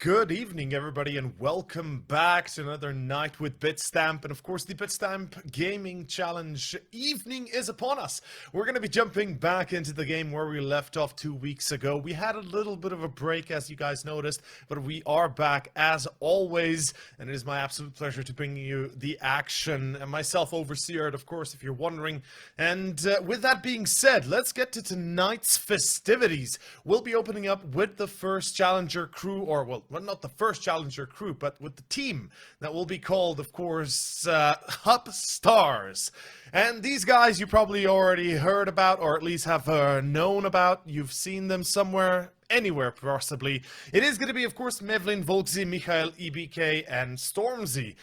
good evening, everybody, and welcome back to another night with Bitstamp. And of course, the Bitstamp Gaming Challenge evening is upon us. We're going to be jumping back into the game where we left off 2 weeks ago. We had a little bit of a break, as you guys noticed, but we are back as always. And it is my absolute pleasure to bring you the action. And myself, Overseer, of course, if you're wondering. And with that being said, let's get to tonight's festivities. We'll be opening up with the first Challenger crew, or well, not the first Challenger crew, but with the team that will be called, of course, HUBSTARS. And these guys you probably already heard about, or at least have known about. You've seen them somewhere, anywhere possibly. It is going to be, of course, Mevlin, Volksy, Michael, EBK, and Stormzy.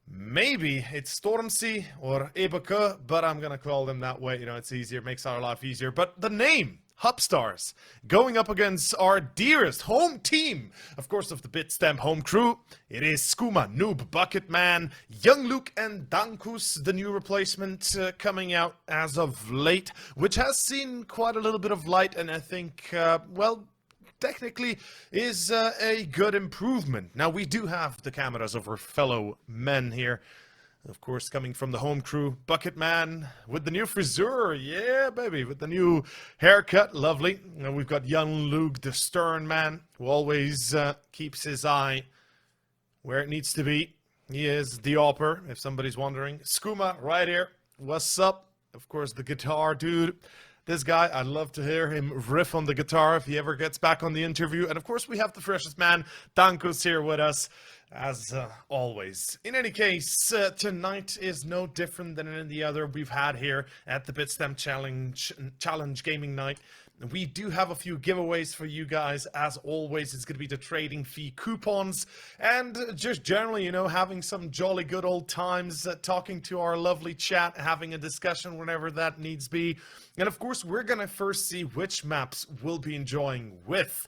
Maybe it's Stormzy or EBK, but I'm going to call them that way. You know, it's easier, makes our life easier. But the name, HUBSTARS, going up against our dearest home team, of course, of the Bitstamp home crew. It is Skooma, Noob, Bucketman, Young Luke, and Dankus, the new replacement coming out as of late, which has seen quite a little bit of light, and I think, well, technically is a good improvement. Now, we do have the cameras of our fellow men here. Of course, coming from the home crew, Bucketman with the new frisure. Yeah, baby, with the new haircut. Lovely. And we've got young Luke, the stern man, who always keeps his eye where it needs to be. He is the opper, if somebody's wondering. Skooma, right here. What's up? Of course, the guitar dude. This guy, I'd love to hear him riff on the guitar if he ever gets back on the interview. And of course, we have the freshest man, Dankus, here with us, as always. In any case, tonight is no different than any of the other we've had here at the Bitstamp Challenge Gaming Night. We do have a few giveaways for you guys. As always, it's going to be the trading fee coupons and just generally, you know, having some jolly good old times, talking to our lovely chat, having a discussion whenever that needs be. And of course, we're going to first see which maps we'll be enjoying with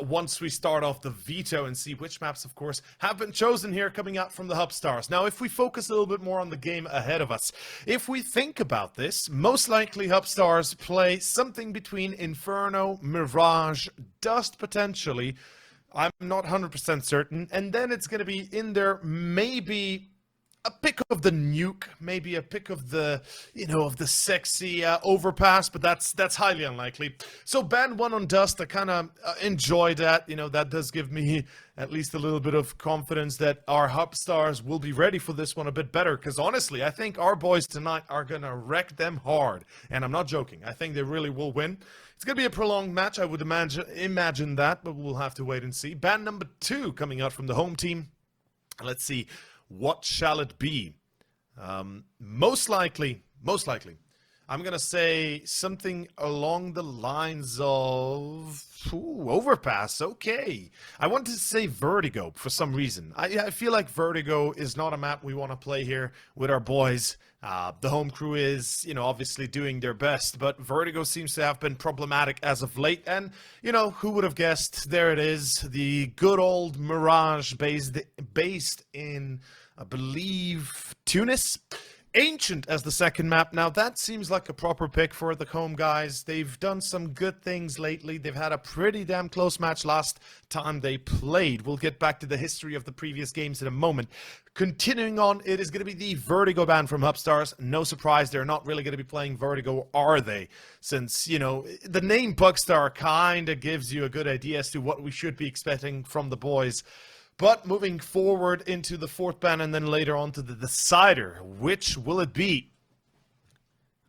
once we start off the veto and see which maps, of course, have been chosen here coming out from the HUBSTARS. Now, if we focus a little bit more on the game ahead of us, if we think about this, most likely HUBSTARS play something between Inferno, Mirage, Dust potentially. I'm not 100% certain. And then it's going to be in there maybe a pick of the nuke, maybe a pick of the, you know, of the sexy overpass, but that's highly unlikely. So band 1 on Dust, I kind of enjoy that. You know, that does give me at least a little bit of confidence that our HUBSTARS will be ready for this one a bit better. Because honestly, I think our boys tonight are going to wreck them hard. And I'm not joking. I think they really will win. It's going to be a prolonged match, I would imagine that, but we'll have to wait and see. Band number 2 coming out from the home team. Let's see. What shall it be? Most likely, I'm going to say something along the lines of Overpass. Okay. I wanted to say Vertigo for some reason. I feel like Vertigo is not a map we want to play here with our boys. The home crew is, you know, obviously doing their best, but Vertigo seems to have been problematic as of late. And, you know, who would have guessed? There it is. The good old Mirage based in, I believe, Tunis. Ancient as the second map. Now, that seems like a proper pick for the home guys. They've done some good things lately. They've had a pretty damn close match last time they played. We'll get back to the history of the previous games in a moment. Continuing on, it is going to be the Vertigo band from HUBSTARS. No surprise, they're not really going to be playing Vertigo, are they? Since, you know, the name Bugstar kind of gives you a good idea as to what we should be expecting from the boys. But moving forward into the fourth band and then later on to the decider, which will it be?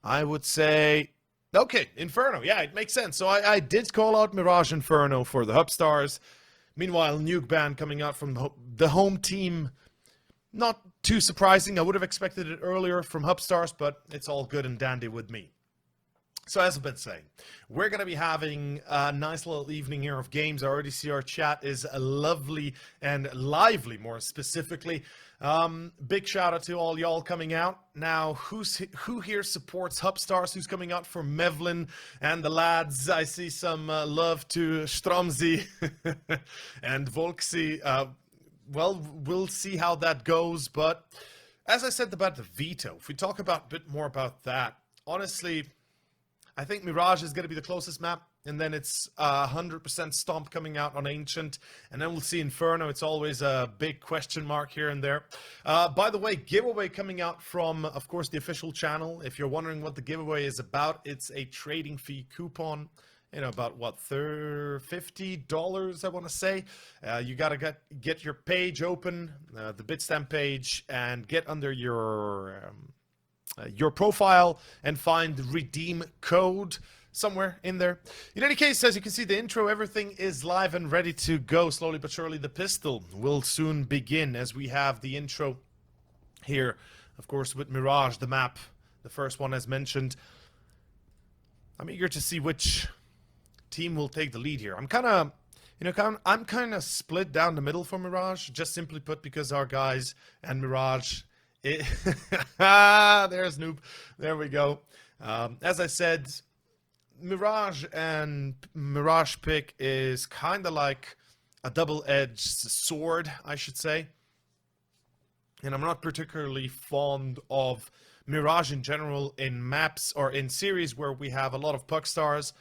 I would say, okay, Inferno. Yeah, it makes sense. So I did call out Mirage Inferno for the HUBSTARS. Meanwhile, Nuke band coming out from the home team. Not too surprising. I would have expected it earlier from HUBSTARS, but it's all good and dandy with me. So as I've been saying, we're going to be having a nice little evening here of games. I already see our chat is lovely and lively, more specifically. Big shout out to all y'all coming out. Now, who here supports HUBSTARS? Who's coming out for Mevlin and the lads? I see some love to Stormzy and Volksy. Well, we'll see how that goes. But as I said about the veto, if we talk about a bit more about that, honestly, I think Mirage is going to be the closest map. and then it's 100% Stomp coming out on Ancient, and then we'll see Inferno. It's always a big question mark here and there. By the way, giveaway coming out from, of course, the official channel. If you're wondering what the giveaway is about, it's a trading fee coupon. You know, about what, $50, I want to say. You gotta get your page open, the Bitstamp page, and get under your profile and find the redeem code somewhere in there. In any case, as you can see, the intro, everything is live and ready to go. Slowly but surely, the pistol will soon begin as we have the intro here, of course, with Mirage, the map, the first one as mentioned. I'm eager to see which team will take the lead here. I'm kind of, I'm kind of split down the middle for Mirage, just simply put, because our guys and Mirage, there's Noob. There we go. As I said, Mirage and Mirage pick is kind of like a double-edged sword, I should say. And I'm not particularly fond of Mirage in general in maps or in series where we have a lot of HUBSTARS.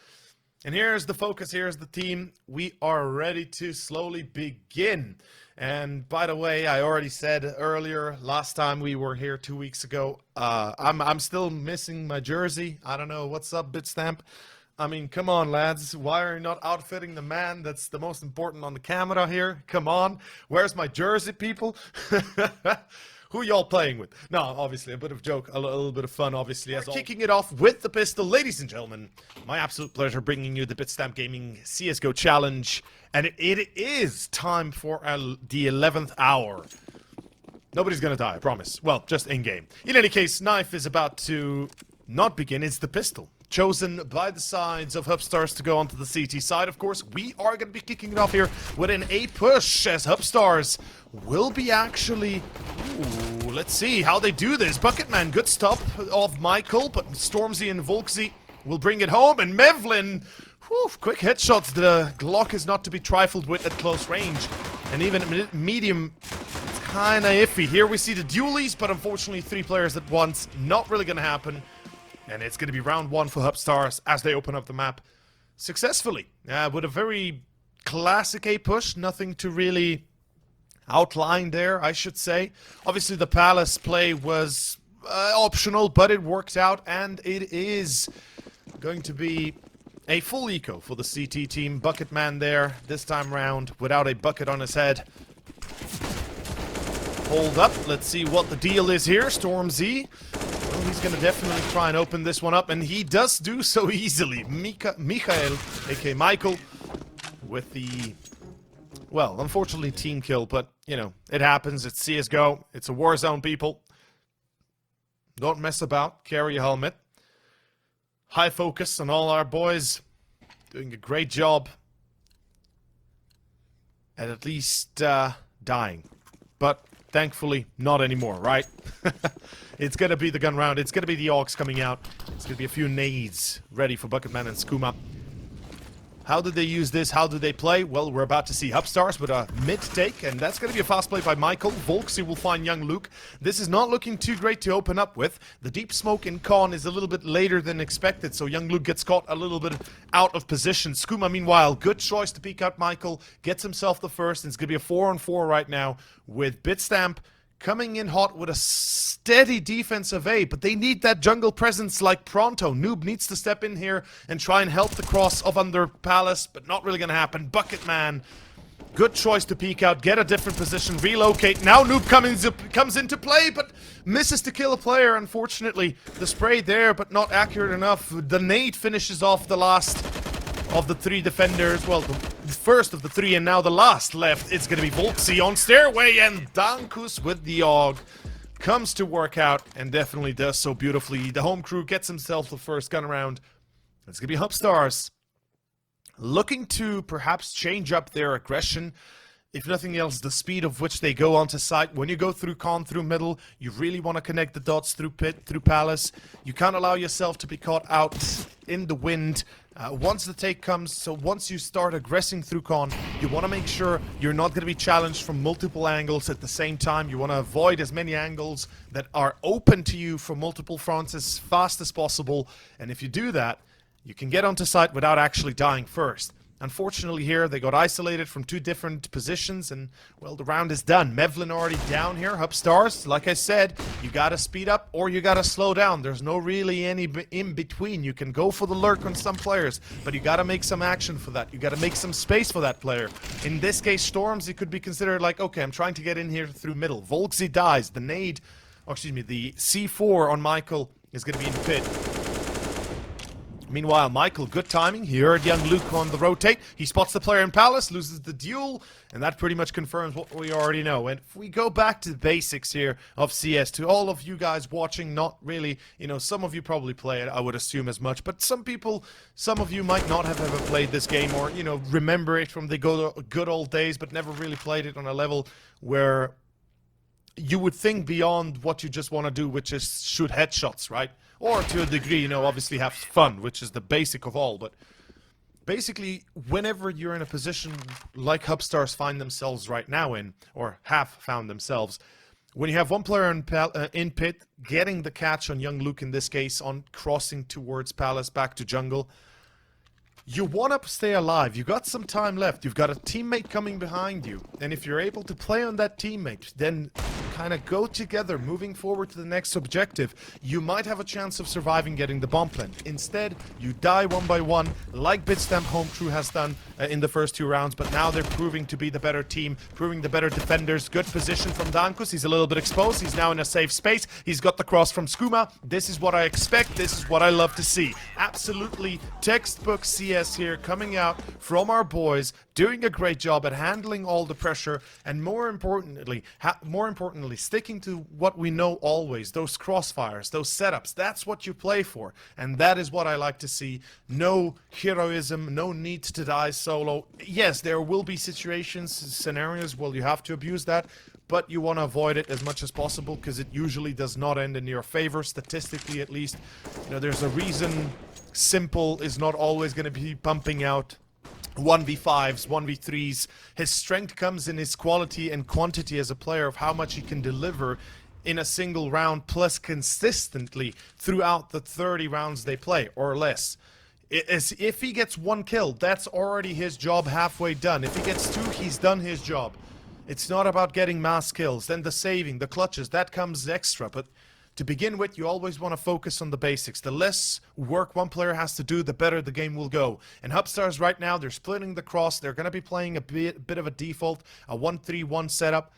And here's the focus, here's the team. We are ready to slowly begin. And by the way, I already said earlier, last time we were here 2 weeks ago, I'm still missing my jersey. I don't know, what's up, Bitstamp? I mean, come on, lads. Why are you not outfitting the man that's the most important on the camera here? Come on. Where's my jersey, people? Who y'all playing with? No, obviously, a bit of joke, a little bit of fun, obviously. As kicking it off with the pistol, ladies and gentlemen. My absolute pleasure bringing you the Bitstamp Gaming CSGO Challenge. And it is time for the 11th hour. Nobody's gonna die, I promise. Well, just in-game. In any case, Knife is about to not begin. It's the pistol. Chosen by the sides of HUBSTARS to go onto the CT side, of course. We are going to be kicking it off here with an A push as HUBSTARS will be actually... Ooh, let's see how they do this. Bucketman, good stop of Michael, but Stormzy and Volksy will bring it home. And Mevlin, whew, quick headshots. The Glock is not to be trifled with at close range. And even at medium, it's kind of iffy. Here we see the dualies, but unfortunately 3 players at once. Not really going to happen. And it's going to be round 1 for HUBSTARS as they open up the map successfully. With a very classic A push, nothing to really outline there, I should say. Obviously, the Palace play was optional, but it worked out, and it is going to be a full eco for the CT team. Bucketman there this time round without a bucket on his head. Hold up, let's see what the deal is here. Stormzy. Well, he's going to definitely try and open this one up, and he does do so easily. Michael, aka Michael, with the, well, unfortunately team kill, but, you know, it happens. It's CSGO. It's a war zone, people. Don't mess about. Carry a helmet. High focus on all our boys. Doing a great job. At least dying. But thankfully, not anymore, right? It's gonna be the gun round. It's gonna be the AUGs coming out. It's gonna be a few nades ready for Bucketman and Skooma. How did they use this? How did they play? Well, we're about to see HUBSTARS with a mid-take, and that's going to be a fast play by Michael. Volksy will find young Luke. This is not looking too great to open up with. The deep smoke in Con is a little bit later than expected, so young Luke gets caught a little bit out of position. Skooma, meanwhile, good choice to peek out Michael. Gets himself the first, and it's going to be a 4-on-4 right now with Bitstamp coming in hot with a steady defensive A, but they need that jungle presence like pronto. Noob needs to step in here and try and help the cross of under Palace, but not really gonna happen. Bucketman, good choice to peek out, get a different position, relocate. Now Noob comes into play, but misses to kill a player, unfortunately. The spray there, but not accurate enough. The nade finishes off the last of the 3 defenders. Well, the first of the 3, and now the last left. It's going to be Volksy on Stairway, and Dankus with the AUG comes to work out and definitely does so beautifully. The home crew gets himself the first gun round. It's going to be HUBSTARS looking to perhaps change up their aggression. If nothing else, the speed of which they go onto site. When you go through Con, through middle, you really want to connect the dots through pit, through Palace. You can't allow yourself to be caught out in the wind. Once the take comes, so once you start aggressing through Con, you want to make sure you're not going to be challenged from multiple angles at the same time. You want to avoid as many angles that are open to you from multiple fronts as fast as possible. And if you do that, you can get onto site without actually dying first. Unfortunately here, they got isolated from two different positions, and, well, the round is done. Mevlin already down here. HUBSTARS, like I said, you gotta speed up or you gotta slow down. There's no really any in between. You can go for the lurk on some players, but you gotta make some action for that. You gotta make some space for that player. In this case, Stormzy could be considered like, okay, I'm trying to get in here through middle. Volksy dies. The nade, or excuse me, the C4 on Michael is gonna be in pit. Meanwhile, Michael, good timing. He heard young Luke on the rotate. He spots the player in Palace, loses the duel, and that pretty much confirms what we already know. And if we go back to the basics here of CS, to all of you guys watching, not really, you know, some of you probably play it, I would assume as much, but some people, some of you might not have ever played this game, or, you know, remember it from the good old days, but never really played it on a level where you would think beyond what you just want to do, which is shoot headshots, right? Or to a degree, you know, obviously have fun, which is the basic of all. But basically, whenever you're in a position like HUBSTARS find themselves right now in, or have found themselves, when you have one player in pit, getting the catch on young Luke in this case, on crossing towards Palace back to jungle, you want to stay alive. You got some time left. You've got a teammate coming behind you. And if you're able to play on that teammate, then kind of go together, moving forward to the next objective, you might have a chance of surviving getting the bomb plant. Instead, you die one by one, like Bitstamp home crew has done in the first two rounds, but now they're proving to be the better team, proving the better defenders. Good position from Dankus. He's a little bit exposed. He's now in a safe space. He's got the cross from Skooma. This is what I expect. This is what I love to see. Absolutely textbook CS here, coming out from our boys, doing a great job at handling all the pressure, and more importantly, sticking to what we know always, those crossfires, those setups. That's what you play for, and that is what I like to see. No heroism, no need to die solo. Yes, there will be situations, scenarios where you have to abuse that, but you want to avoid it as much as possible, because it usually does not end in your favor, statistically at least. You know, there's a reason Simple is not always going to be pumping out 1v5s, 1v3s. His strength comes in his quality and quantity as a player, of how much he can deliver in a single round, plus consistently throughout the 30 rounds they play, or less. If he gets one kill, that's already his job halfway done. If he gets two, he's done his job. It's not about getting mass kills. Then the saving, the clutches, that comes extra. But to begin with, you always want to focus on the basics. The less work one player has to do, the better the game will go. And HUBSTARS right now, they're splitting the cross. They're going to be playing a bit of a default, a 1-3-1 setup.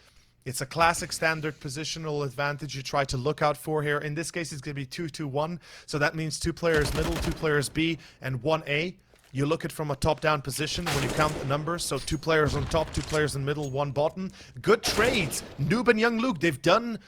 It's a classic standard positional advantage you try to look out for here. In this case, it's going to be 2-2-1. So that means 2 players middle, 2 players B, and 1 A. You look at from a top-down position when you count the numbers. So 2 players on top, 2 players in middle, 1 bottom. Good trades. Noob and young Luke, they've done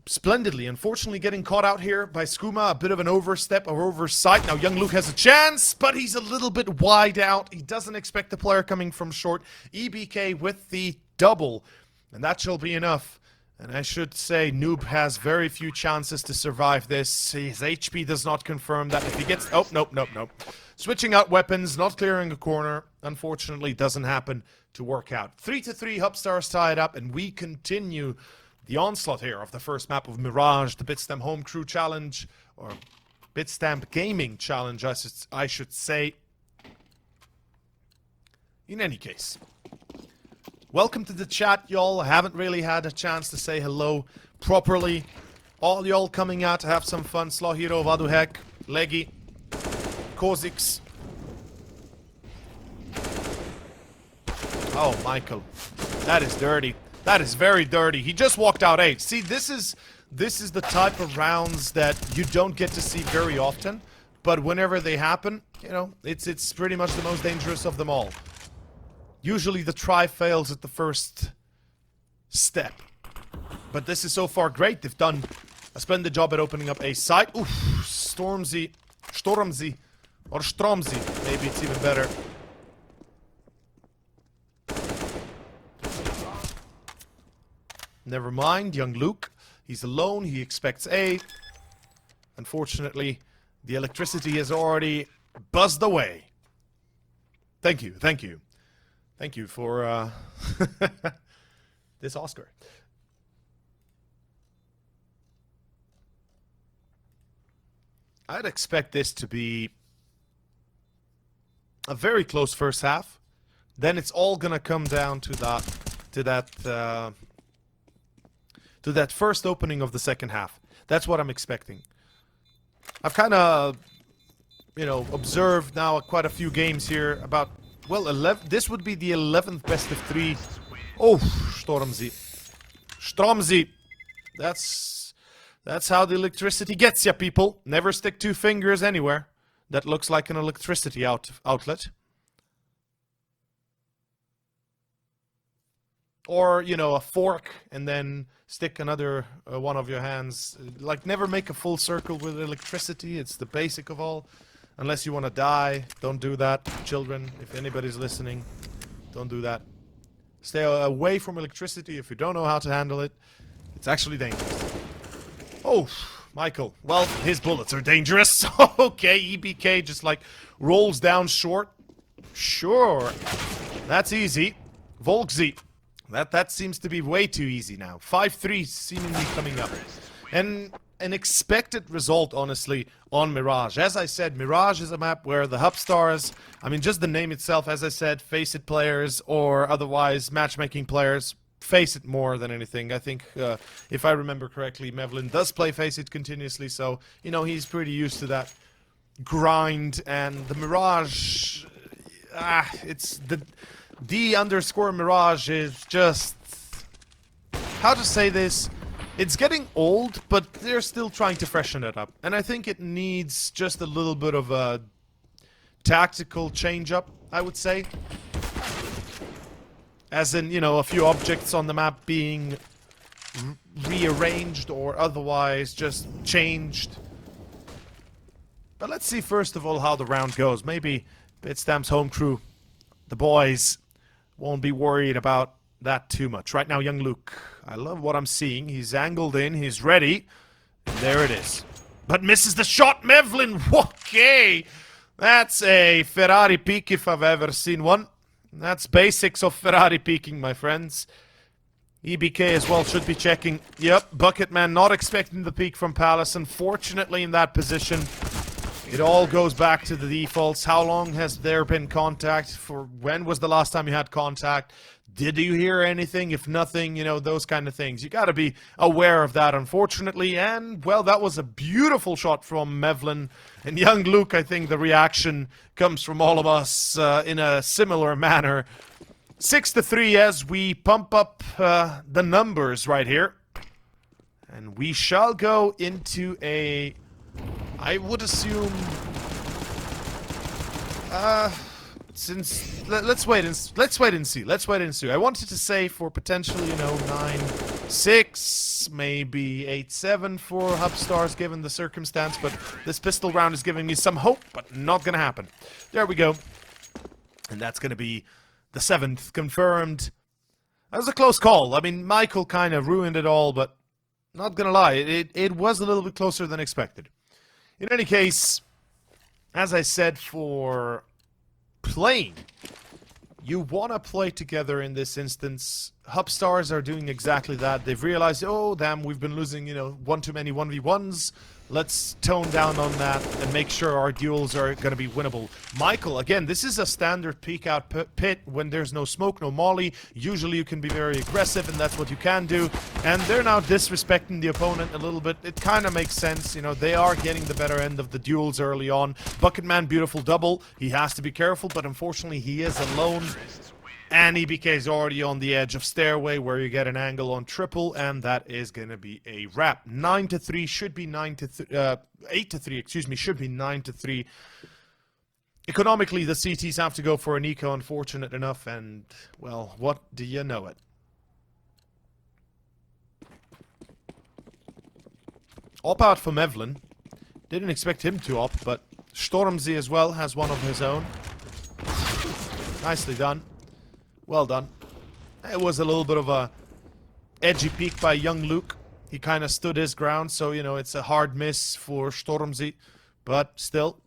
splendidly. Unfortunately, getting caught out here by Skooma, a bit of an overstep or oversight. Now young Luke has a chance, but he's a little bit wide out. He doesn't expect the player coming from short. EBK with the double, and that shall be enough. And I should say, Noob has very few chances to survive this. His HP does not confirm that. If he gets... Oh, nope. Switching out weapons, not clearing a corner. Unfortunately, doesn't happen to work out. 3-3, HUBSTARS tied up, and we continue the onslaught here of the first map of Mirage, the Bitstamp Home Crew Challenge, or Bitstamp Gaming Challenge, I should say. In any case, welcome to the chat, y'all. I haven't really had a chance to say hello properly. All y'all coming out to have some fun. Slahiro, Vaduhek, Leggy, Kozix. Oh, Michael. That is dirty. That is very dirty. He just walked out 8. See, this is the type of rounds that you don't get to see very often, but whenever they happen, you know, it's pretty much the most dangerous of them all. Usually the try fails at the first step, but this is so far great. They've done a splendid job at opening up a site. Oof, Stormzy, or Stromzy, maybe it's even better. Never mind, young Luke. He's alone. He expects A. Unfortunately, the electricity has already buzzed away. Thank you. Thank you for this Oscar. I'd expect this to be a very close first half. Then it's all gonna come down to that first opening of the second half. That's what I'm expecting. I've kind of, you know, observed now quite a few games here about, well, 11. This would be the 11th best of 3. Oh, Stormzy. That's how the electricity gets ya, people. Never stick 2 fingers anywhere that looks like an electricity outlet. Or, you know, a fork and then stick another one of your hands. Like, never make a full circle with electricity. It's the basic of all. Unless you want to die, don't do that. Children, if anybody's listening, don't do that. Stay away from electricity if you don't know how to handle it. It's actually dangerous. Oh, Michael. Well, his bullets are dangerous. Okay, EBK just like rolls down short. Sure. That's easy. Volkzy. That seems to be way too easy now. 5-3 seemingly coming up. And an expected result, honestly, on Mirage. As I said, Mirage is a map where the HUBSTARS, I mean, just the name itself, as I said, Face-It players or otherwise matchmaking players, Face-It more than anything. I think, if I remember correctly, Mevlin does play Face-It continuously, so, you know, he's pretty used to that grind. And the Mirage, it's the D_Mirage is just, how to say this? It's getting old, but they're still trying to freshen it up. And I think it needs just a little bit of a tactical change-up, I would say. As in, you know, a few objects on the map being rearranged or otherwise just changed. But let's see first of all how the round goes. Maybe Bitstamp's home crew, the boys, won't be worried about that too much. Right now, young Luke. I love what I'm seeing. He's angled in. He's ready. And there it is. But misses the shot. Mevlin. Okay. That's a Ferrari peak if I've ever seen one. That's basics of Ferrari peaking, my friends. EBK as well should be checking. Yep. Bucketman not expecting the peak from Palace. Unfortunately, in that position, it all goes back to the defaults. How long has there been contact? For when was the last time you had contact? Did you hear anything? If nothing, you know, those kind of things. You got to be aware of that, unfortunately. And, well, that was a beautiful shot from Mevlin. And young Luke, I think the reaction comes from all of us in a similar manner. 6-3 as we pump up the numbers right here. And we shall go into a... I would assume... let's wait and see. I wanted to say for potentially, you know, 9-6, maybe 8-7 for HUBSTARS given the circumstance, but this pistol round is giving me some hope, but not gonna happen. There we go. And that's gonna be the 7th confirmed. That was a close call. I mean, Michael kind of ruined it all, but not gonna lie, it was a little bit closer than expected. In any case, as I said, for playing, you want to play together in this instance. HUBSTARS are doing exactly that. They've realized, oh damn, we've been losing, you know, one too many 1v1s. Let's tone down on that and make sure our duels are going to be winnable. Michael, again, this is a standard peek out pit when there's no smoke, no molly. Usually you can be very aggressive, and that's what you can do. And they're now disrespecting the opponent a little bit. It kind of makes sense. You know, they are getting the better end of the duels early on. Bucketman, beautiful double. He has to be careful, but unfortunately he is alone. And EBK is already on the edge of stairway where you get an angle on triple, and that is going to be a wrap. 9-3 should be 8-3, excuse me, should be 9-3. Economically, the CTs have to go for an eco, unfortunate enough, and, well, what do you know it? Op out for Mevlin. Didn't expect him to op, but Stormzy as well has one of his own. Nicely done. Well done. It was a little bit of a edgy peek by young Luke. He kind of stood his ground, so, you know, it's a hard miss for Stormzy. But still,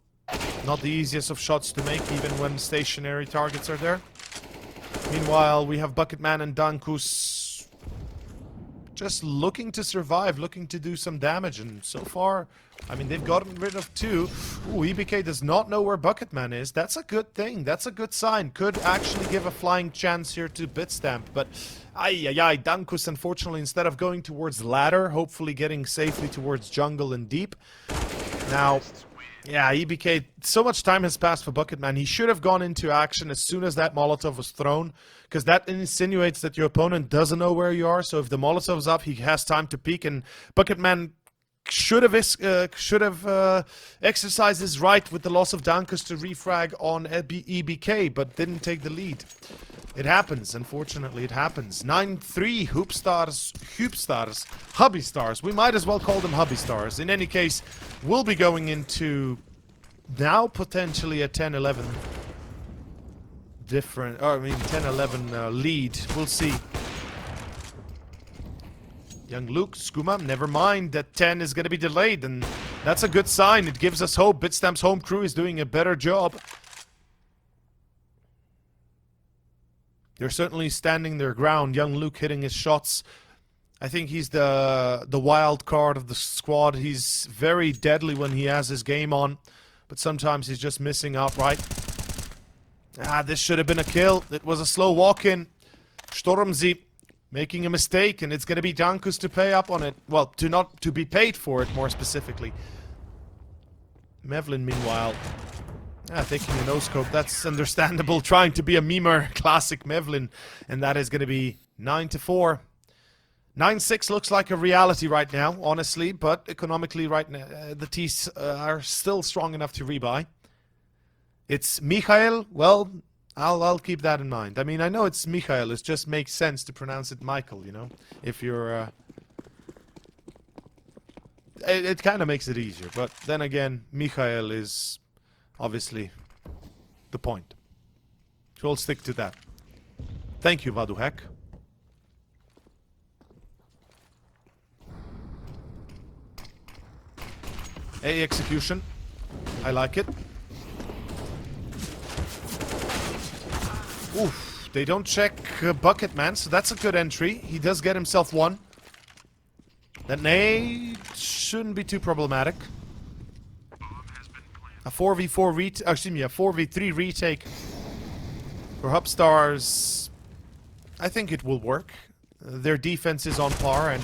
not the easiest of shots to make, even when stationary targets are there. Meanwhile, we have Bucketman and Dankus just looking to survive, looking to do some damage. And so far, I mean, they've gotten rid of 2. Ooh, EBK does not know where Bucketman is. That's a good thing. That's a good sign. Could actually give a flying chance here to Bitstamp. But, Dankus, unfortunately, instead of going towards ladder, hopefully getting safely towards jungle and deep. Now, yeah, EBK, so much time has passed for Bucketman. He should have gone into action as soon as that Molotov was thrown, because that insinuates that your opponent doesn't know where you are. So if the Molotov's up, he has time to peek, and Bucketman should have exercised his right with the loss of Dankus to refrag on EBK, but didn't take the lead. It happens, unfortunately, it happens. 9-3, HUBSTARS, HUBSTARS. We might as well call them HUBSTARS. In any case, we'll be going into now potentially a 10-11 different, or I mean 10-11 lead. We'll see. Young Luke, Skooma, never mind that 10 is going to be delayed, and that's a good sign. It gives us hope. Bitstamp's home crew is doing a better job. They're certainly standing their ground. Young Luke hitting his shots. I think he's the wild card of the squad. He's very deadly when he has his game on, but sometimes he's just missing outright. This should have been a kill. It was a slow walk-in. Stormzy making a mistake, and it's going to be Dankus to pay up on it. Well, to be paid for it, more specifically. Mevlin, meanwhile, taking a no-scope. That's understandable. Trying to be a memer, classic Mevlin. And that is going to be 9-4. 9-6 looks like a reality right now, honestly. But economically right now, the T's are still strong enough to rebuy. It's Michael. Well, I'll keep that in mind. I mean, I know it's Michael. It just makes sense to pronounce it Michael, you know? If you're... It kind of makes it easier. But then again, Michael is... obviously, the point. So we'll stick to that. Thank you, Vaduhek. A execution. I like it. Oof. They don't check Bucketman, so that's a good entry. He does get himself one. That nade shouldn't be too problematic. A 4v4 excuse me, a 4v3 retake for HUBSTARS. I think it will work. Their defense is on par, and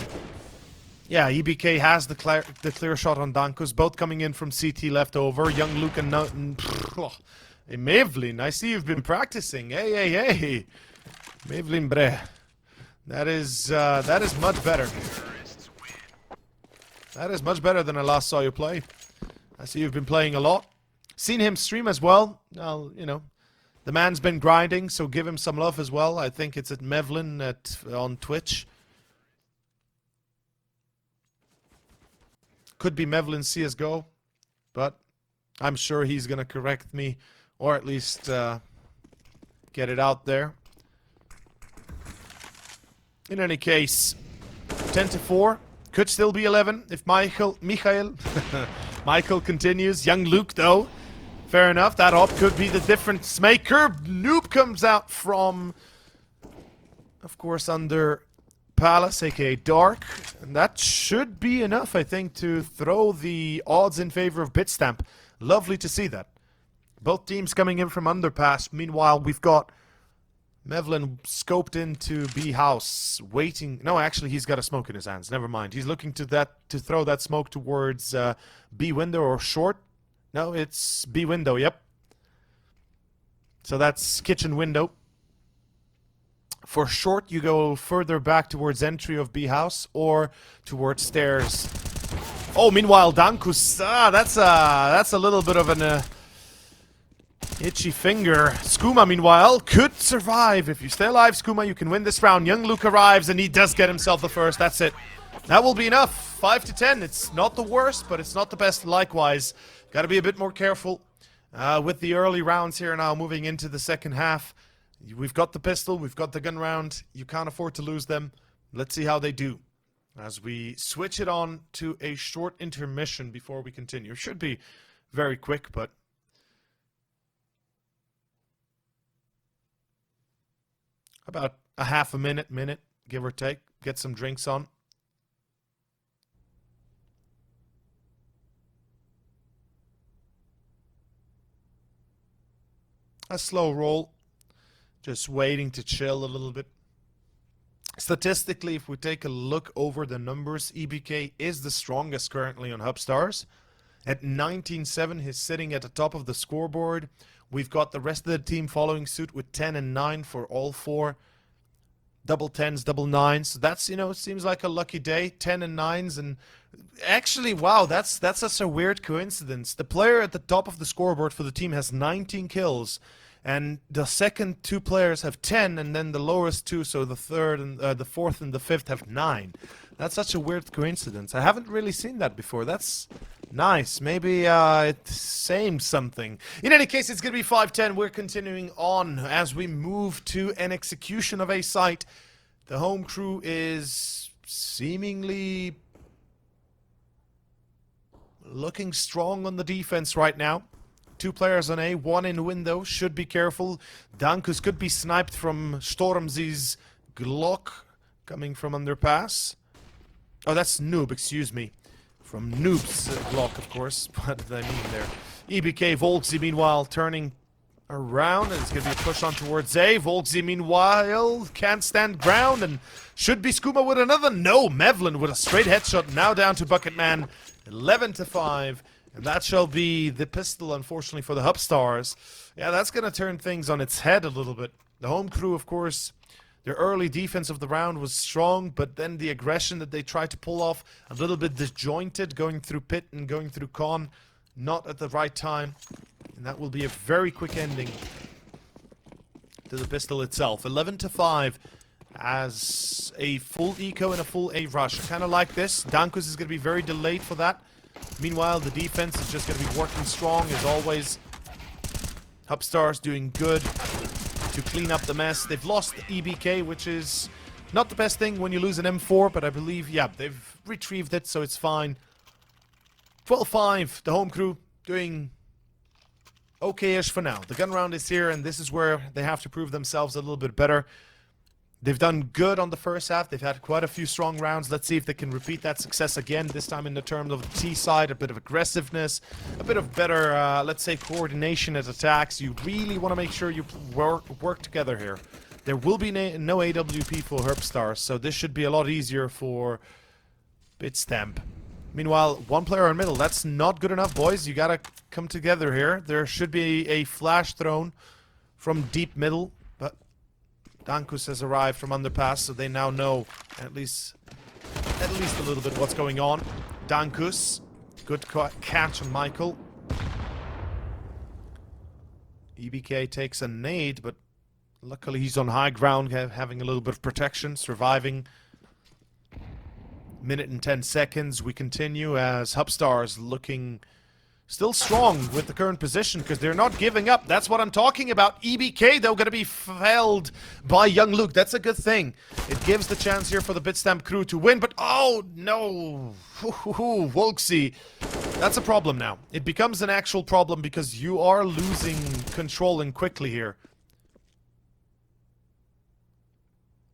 yeah, EBK has the clear shot on Dankus, both coming in from CT left over. Young Luke and hey, Mevlin, I see you've been practicing. Hey. Mevlin bre. That is much better. That is much better than I last saw you play. I see you've been playing a lot. Seen him stream as well. Well, you know, the man's been grinding, so give him some love as well. I think it's at Mevlin on Twitch. Could be Mevlin CSGO, but I'm sure he's going to correct me, or at least get it out there. In any case, 10-4. Could still be 11 if Michael continues. Young Luke, though. Fair enough. That op could be the difference maker. Noob comes out from, of course, under Palace, aka Dark. And that should be enough, I think, to throw the odds in favor of Bitstamp. Lovely to see that. Both teams coming in from underpass. Meanwhile, we've got Mevlin scoped into B house, waiting. No, actually, he's got a smoke in his hands. Never mind. He's looking to throw that smoke towards B window or short. No, it's B window. Yep. So that's kitchen window. For short, you go further back towards entry of B house or towards stairs. Oh, meanwhile, Dankus. That's a little bit of an itchy finger. Skooma, meanwhile, could survive. If you stay alive, Skooma, you can win this round. Young Luke arrives, and he does get himself the first. That's it. That will be enough. 5-10. It's not the worst, but it's not the best likewise. Got to be a bit more careful with the early rounds here now, moving into the second half. We've got the pistol. We've got the gun round. You can't afford to lose them. Let's see how they do as we switch it on to a short intermission before we continue. Should be very quick, but about a half a minute, give or take. Get some drinks on. A slow roll. Just waiting to chill a little bit. Statistically, if we take a look over the numbers, EBK is the strongest currently on HUBSTARS. At 19-7, he's sitting at the top of the scoreboard. We've got the rest of the team following suit with 10 and 9 for all 4. Double 10s, double 9s. So that's, it seems like a lucky day. 10 and 9s. And actually, wow, that's such a weird coincidence. The player at the top of the scoreboard for the team has 19 kills. And the second 2 players have 10, and then the lowest 2, so the third and the fourth and the fifth have 9. That's such a weird coincidence. I haven't really seen that before. That's nice. Maybe it's saying something. In any case, it's going to be 5-10. We're continuing on as we move to an execution of a site. The home crew is seemingly looking strong on the defense right now. 2 players on A, 1 in window. Should be careful. Dankus could be sniped from Stormzy's Glock coming from underpass. Oh, that's Noob, excuse me. From Noob's Glock, of course. What did I mean there? EBK, Volksy, meanwhile, turning around. And it's going to be a push on towards A. Volksy, meanwhile, can't stand ground. And should be Skooma with another. No, Mevlin with a straight headshot. Now down to Bucketman. 11-5. And that shall be the pistol, unfortunately, for the HUBSTARS. Yeah, that's going to turn things on its head a little bit. The home crew, of course, their early defense of the round was strong, but then the aggression that they tried to pull off, a little bit disjointed, going through pit and going through con, not at the right time. And that will be a very quick ending to the pistol itself. 11-5 as a full eco and a full A rush. I kind of like this. Dankus is going to be very delayed for that. Meanwhile, the defense is just going to be working strong as always. HUBSTARS doing good to clean up the mess. They've lost EBK, which is not the best thing when you lose an M4, but I believe, yeah, they've retrieved it, so it's fine. 12-5, the home crew doing okay-ish for now. The gun round is here, and this is where they have to prove themselves a little bit better. They've done good on the first half. They've had quite a few strong rounds. Let's see if they can repeat that success again, this time in the terms of the T side, a bit of aggressiveness, a bit of better, let's say, coordination at attacks. You really want to make sure you work together here. There will be no AWP for HUBSTARS, so this should be a lot easier for Bitstamp. Meanwhile, 1 player in middle. That's not good enough, boys. You gotta come together here. There should be a flash thrown from deep middle. Dankus has arrived from underpass, so they now know at least a little bit what's going on. Dankus, good catch on Michael. EBK takes a nade, but luckily he's on high ground, having a little bit of protection, surviving. Minute and 10 seconds. We continue as HUBSTARS looking still strong with the current position because they're not giving up. That's what I'm talking about. EBK, though, going to be felled by Young Luke. That's a good thing. It gives the chance here for the Bitstamp crew to win, but oh, no. Volksy. That's a problem now. It becomes an actual problem because you are losing control and quickly here.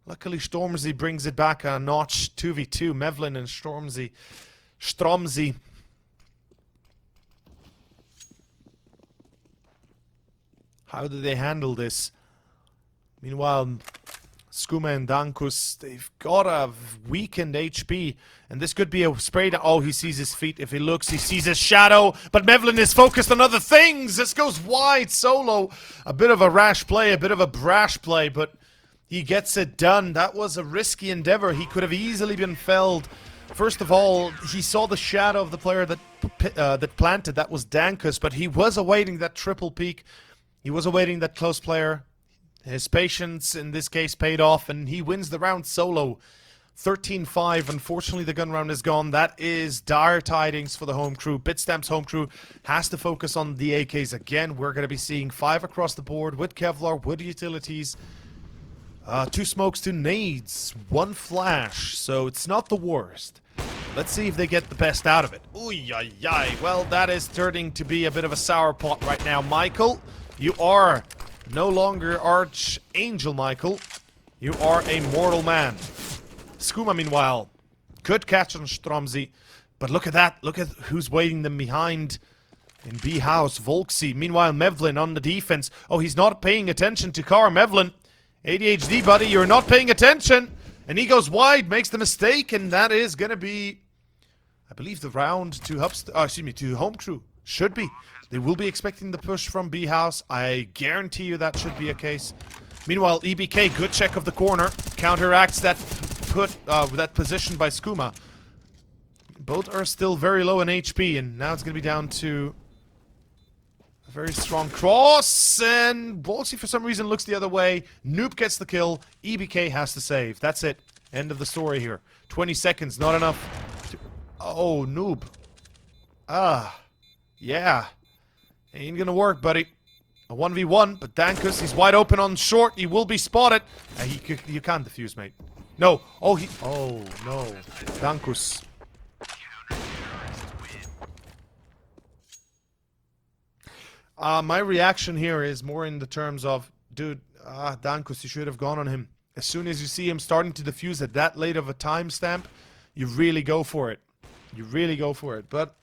Luckily, Stormzy brings it back a notch. 2v2, Mevlin and Stromzy. How do they handle this? Meanwhile, Skooma and Dankus, they've got a weakened HP. And this could be a spray down. Oh, he sees his feet. If he looks, he sees his shadow. But Mevlin is focused on other things. This goes wide solo. A bit of a rash play, a bit of a brash play, but he gets it done. That was a risky endeavor. He could have easily been felled. First of all, he saw the shadow of the player that planted. That was Dankus, but he was awaiting that triple peek. He was awaiting that close player. His patience, in this case, paid off, and he wins the round solo. 13-5. Unfortunately, the gun round is gone. That is dire tidings for the home crew. Bitstamp's home crew has to focus on the AKs again. We're going to be seeing 5 across the board with Kevlar, with utilities. 2 smokes, 2 nades, 1 flash. So it's not the worst. Let's see if they get the best out of it. Ooh-yi-yi. Well, that is turning to be a bit of a sour pot right now. Michael, you are no longer Archangel Michael. You are a mortal man. Skooma, meanwhile, good catch on Stromzy. But look at that. Look at who's waiting them behind. In B house, Volksy. Meanwhile, Mevlin on the defense. Oh, he's not paying attention to Car. Mevlin. ADHD, buddy, you're not paying attention. And he goes wide, makes the mistake, and that is going to be, I believe, the round to to Home Crew. Should be. They will be expecting the push from B house. I guarantee you that should be a case. Meanwhile, EBK, good check of the corner. Counteracts that position by Skooma. Both are still very low in HP, and now it's going to be down to a very strong cross, and Volksy for some reason looks the other way. Noob gets the kill. EBK has to save. That's it. End of the story here. 20 seconds, not enough. Oh, Noob. Yeah. Ain't gonna work, buddy. A 1v1, but Dankus, he's wide open on short. He will be spotted. You can't defuse, mate. No. Oh, no. Dankus. My reaction here is more in the terms of, dude, Dankus, you should have gone on him. As soon as you see him starting to defuse at that late of a timestamp, you really go for it. You really go for it. But,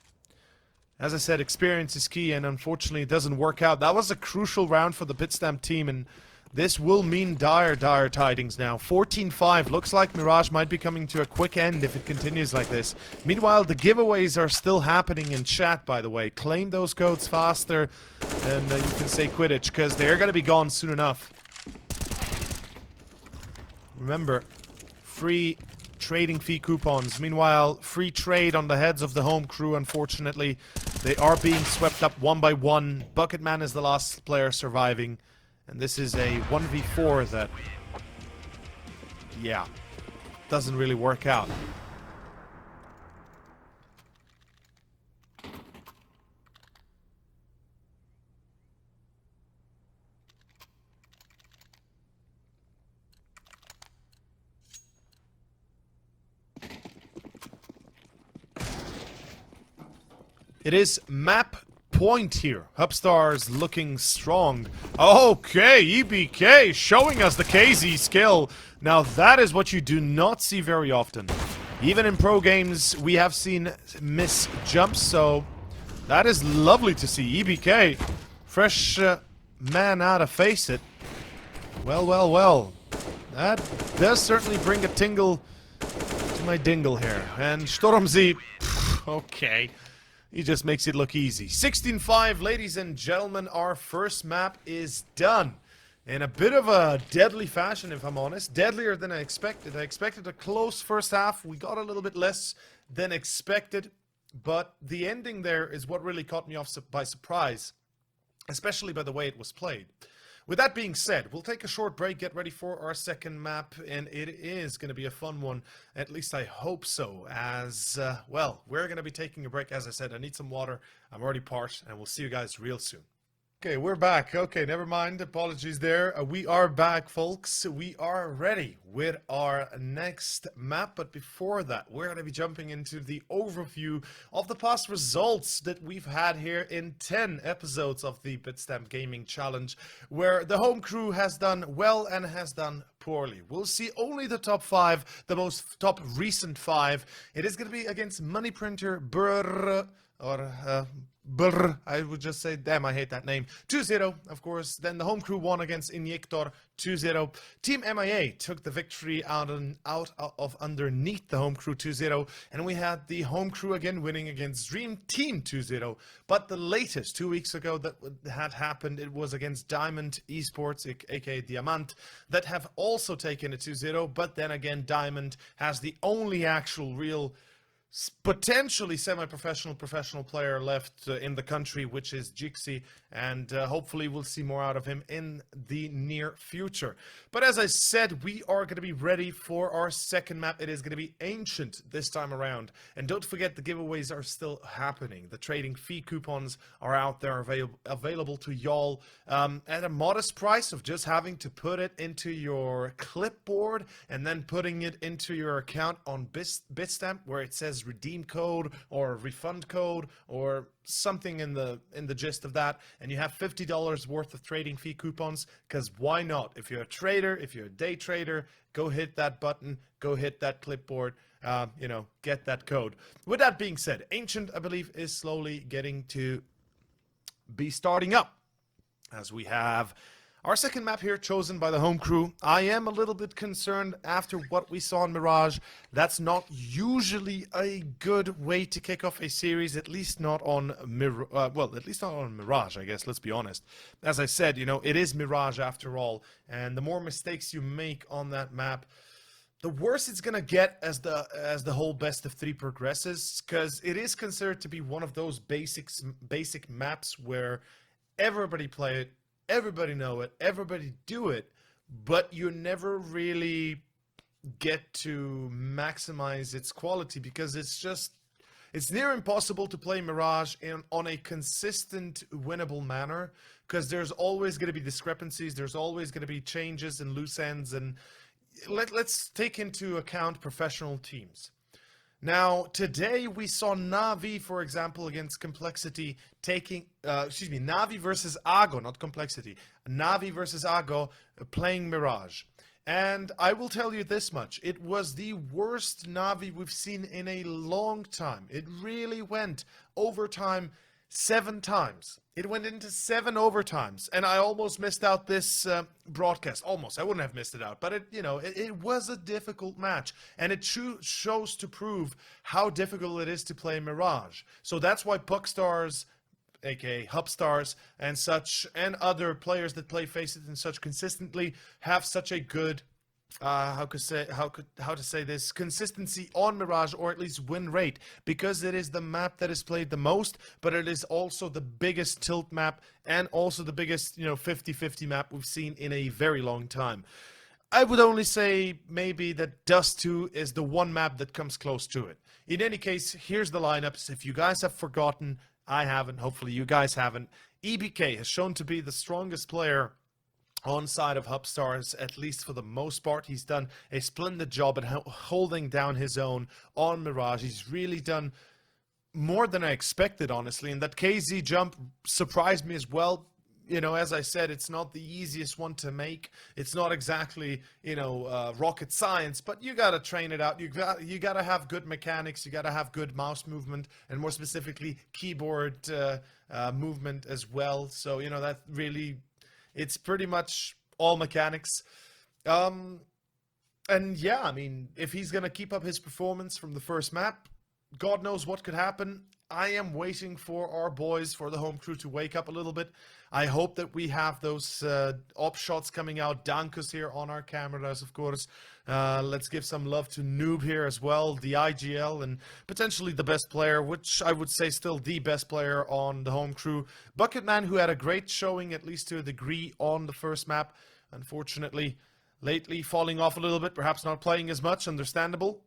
as I said, experience is key, and unfortunately it doesn't work out. That was a crucial round for the Bitstamp team, and this will mean dire tidings now. 14-5. Looks like Mirage might be coming to a quick end if it continues like this. Meanwhile, the giveaways are still happening in chat, by the way. Claim those codes faster than you can say Quidditch, because they're going to be gone soon enough. Remember, free trading fee coupons. Meanwhile, free trade on the heads of the Home Crew, unfortunately. They are being swept up one by one. Bucketman is the last player surviving. And this is a 1v4 that, yeah, doesn't really work out. It is map point here. HUBSTARS looking strong. Okay, EBK showing us the KZ skill. Now that is what you do not see very often. Even in pro games, we have seen miss jumps, so that is lovely to see. EBK, fresh man out to face it. Well. That does certainly bring a tingle to my dingle here. And Stormzy, okay. He just makes it look easy. 16-5, ladies and gentlemen, our first map is done. In a bit of a deadly fashion, if I'm honest. Deadlier than I expected. I expected a close first half. We got a little bit less than expected. But the ending there is what really caught me off by surprise. Especially by the way it was played. With that being said, we'll take a short break, get ready for our second map, and it is going to be a fun one. At least I hope so, as, well, we're going to be taking a break. As I said, I need some water. I'm already parched, and we'll see you guys real soon. Okay, we're back. Okay, never mind. Apologies there. We are back, folks. We are ready with our next map. But before that, we're going to be jumping into the overview of the past results that we've had here in 10 episodes of the Bitstamp Gaming Challenge, where the Home Crew has done well and has done poorly. We'll see only the top 5, the most top recent 5. It is going to be against Money Printer, Brr, or Brr, I would just say, damn, I hate that name. 2-0, of course. Then the Home Crew won against Injector 2-0. Team MIA took the victory out of underneath the Home Crew 2-0. And we had the Home Crew again winning against Dream Team 2-0. But the latest, 2 weeks ago, that had happened, it was against Diamond Esports, aka Diamant, that have also taken a 2-0. But then again, Diamond has the only actual real potentially semi-professional professional player left in the country, which is Jixi, and hopefully we'll see more out of him in the near future. But as I said, we are going to be ready for our second map. It is going to be Ancient this time around, and don't forget the giveaways are still happening. The trading fee coupons are out there available to y'all at a modest price of just having to put it into your clipboard and then putting it into your account on Bitstamp, where it says redeem code or refund code or something in the gist of that, and you have $50 worth of trading fee coupons, because why not? If you're a trader, if you're a day trader, go hit that button, go hit that clipboard, get that code. With that being said, Ancient, I believe, is slowly getting to be starting up, as we have our second map here chosen by the home crew. I am a little bit concerned after what we saw in Mirage. That's not usually a good way to kick off a series, at least not on Mirage, I guess, let's be honest. As I said, you know, it is Mirage after all, and the more mistakes you make on that map, the worse it's gonna get as the whole best of 3 progresses, because it is considered to be one of those basic maps where everybody play it, everybody know it, everybody do it, but you never really get to maximize its quality because it's near impossible to play Mirage on a consistent, winnable manner, because there's always going to be discrepancies, there's always going to be changes and loose ends, and let's take into account professional teams. Now, today we saw Na'Vi, for example, against Complexity taking, Na'Vi versus Ago, not Complexity. Na'Vi versus Ago playing Mirage. And I will tell you this much, it was the worst Na'Vi we've seen in a long time. It really went overtime 7 times. It went into 7 overtimes, and I almost missed out this broadcast. Almost. I wouldn't have missed it out, but it was a difficult match, and it shows to prove how difficult it is to play Mirage. So that's why HUBSTARS, aka HUBSTARS, and such, and other players that play Faceit and such consistently have such a good how to say this, consistency on Mirage, or at least win rate, because it is the map that is played the most, but it is also the biggest tilt map and also the biggest 50-50 map we've seen in a very long time. I would only say maybe that Dust 2 is the one map that comes close to it. In any case, here's the lineups. If you guys have forgotten, I haven't, hopefully you guys haven't. EBK has shown to be the strongest player on side of HUBSTARS, at least for the most part. He's done a splendid job at holding down his own on Mirage. He's really done more than I expected, honestly, and that KZ jump surprised me as well. As I said, it's not the easiest one to make. It's not exactly, rocket science, but you gotta train it out. You gotta have good mechanics. You gotta have good mouse movement, and more specifically, keyboard movement as well. So, that really, it's pretty much all mechanics. And yeah, I mean, if he's going to keep up his performance from the first map, God knows what could happen. I am waiting for our boys, for the home crew, to wake up a little bit. I hope that we have those op shots coming out. Dankus here on our cameras, of course. Let's give some love to Noob here as well, the IGL, and potentially the best player, which I would say still the best player on the home crew. Bucketman, who had a great showing, at least to a degree, on the first map. Unfortunately, lately falling off a little bit, perhaps not playing as much, understandable.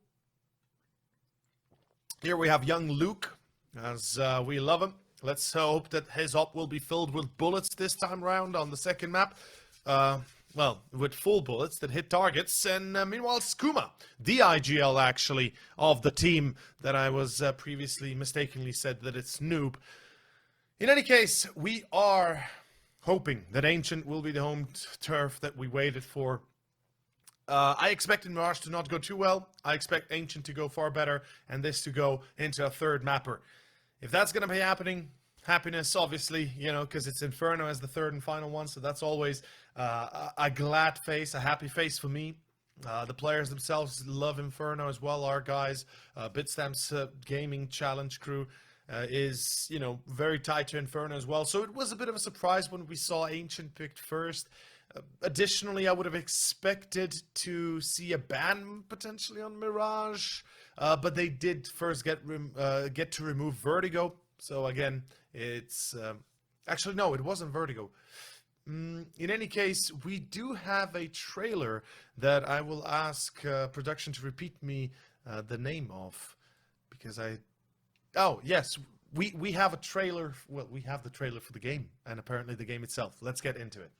Here we have young Luke, as we love him. Let's hope that his op will be filled with bullets this time around on the second map. Well, with full bullets that hit targets. And meanwhile, Skooma, the IGL actually, of the team that I was previously mistakenly said that it's Noob. In any case, we are hoping that Ancient will be the home turf that we waited for. I expected Mirage to not go too well. I expect Ancient to go far better, and this to go into a third mapper. If that's going to be happening, happiness, obviously, because it's Inferno as the third and final one, so that's always a glad face, a happy face for me. The players themselves love Inferno as well. Our guys, Bitstamp's gaming challenge crew is, very tied to Inferno as well. So it was a bit of a surprise when we saw Ancient picked first. Additionally, I would have expected to see a ban potentially on Mirage, but they did first get to remove Vertigo. So again, it's actually no, it wasn't Vertigo. In any case, we do have a trailer that I will ask production to repeat me the name of, because oh yes, we have a trailer. Well, we have the trailer for the game, and apparently the game itself. Let's get into it.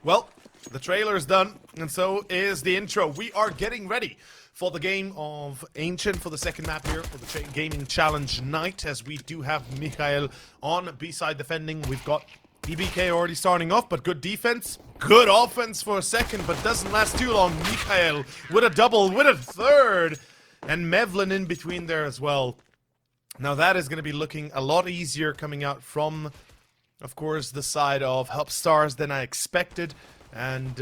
Well, The trailer's done, and so is the intro. We are getting ready for the game of Ancient, for the second map here, for the gaming challenge night, as we do have Mikhail on B-side defending. We've got EBK already starting off, but good defense, good offense for a second, but doesn't last too long. Mikhail with a double, with a third, and Mevlin in between there as well. Now that is going to be looking a lot easier coming out from, of course, the side of HUBSTARS than I expected. And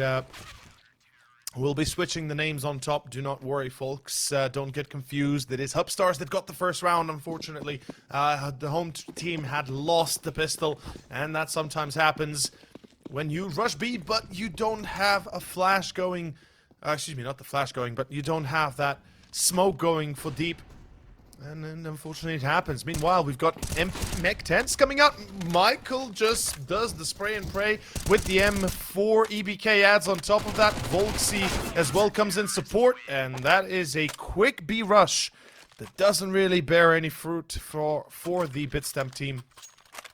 we'll be switching the names on top. Do not worry, folks. Don't get confused. It is HUBSTARS that got the first round, unfortunately. The home team had lost the pistol, and that sometimes happens when you rush B, but you don't have a flash going. Excuse me, not the flash going, but you don't have that smoke going for deep. And then, unfortunately, it happens. Meanwhile, we've got Mech 10s coming out. Michael just does the spray and pray with the M4. EBK adds on top of that. Volksy as well comes in support. And that is a quick B rush that doesn't really bear any fruit for the Bitstamp team,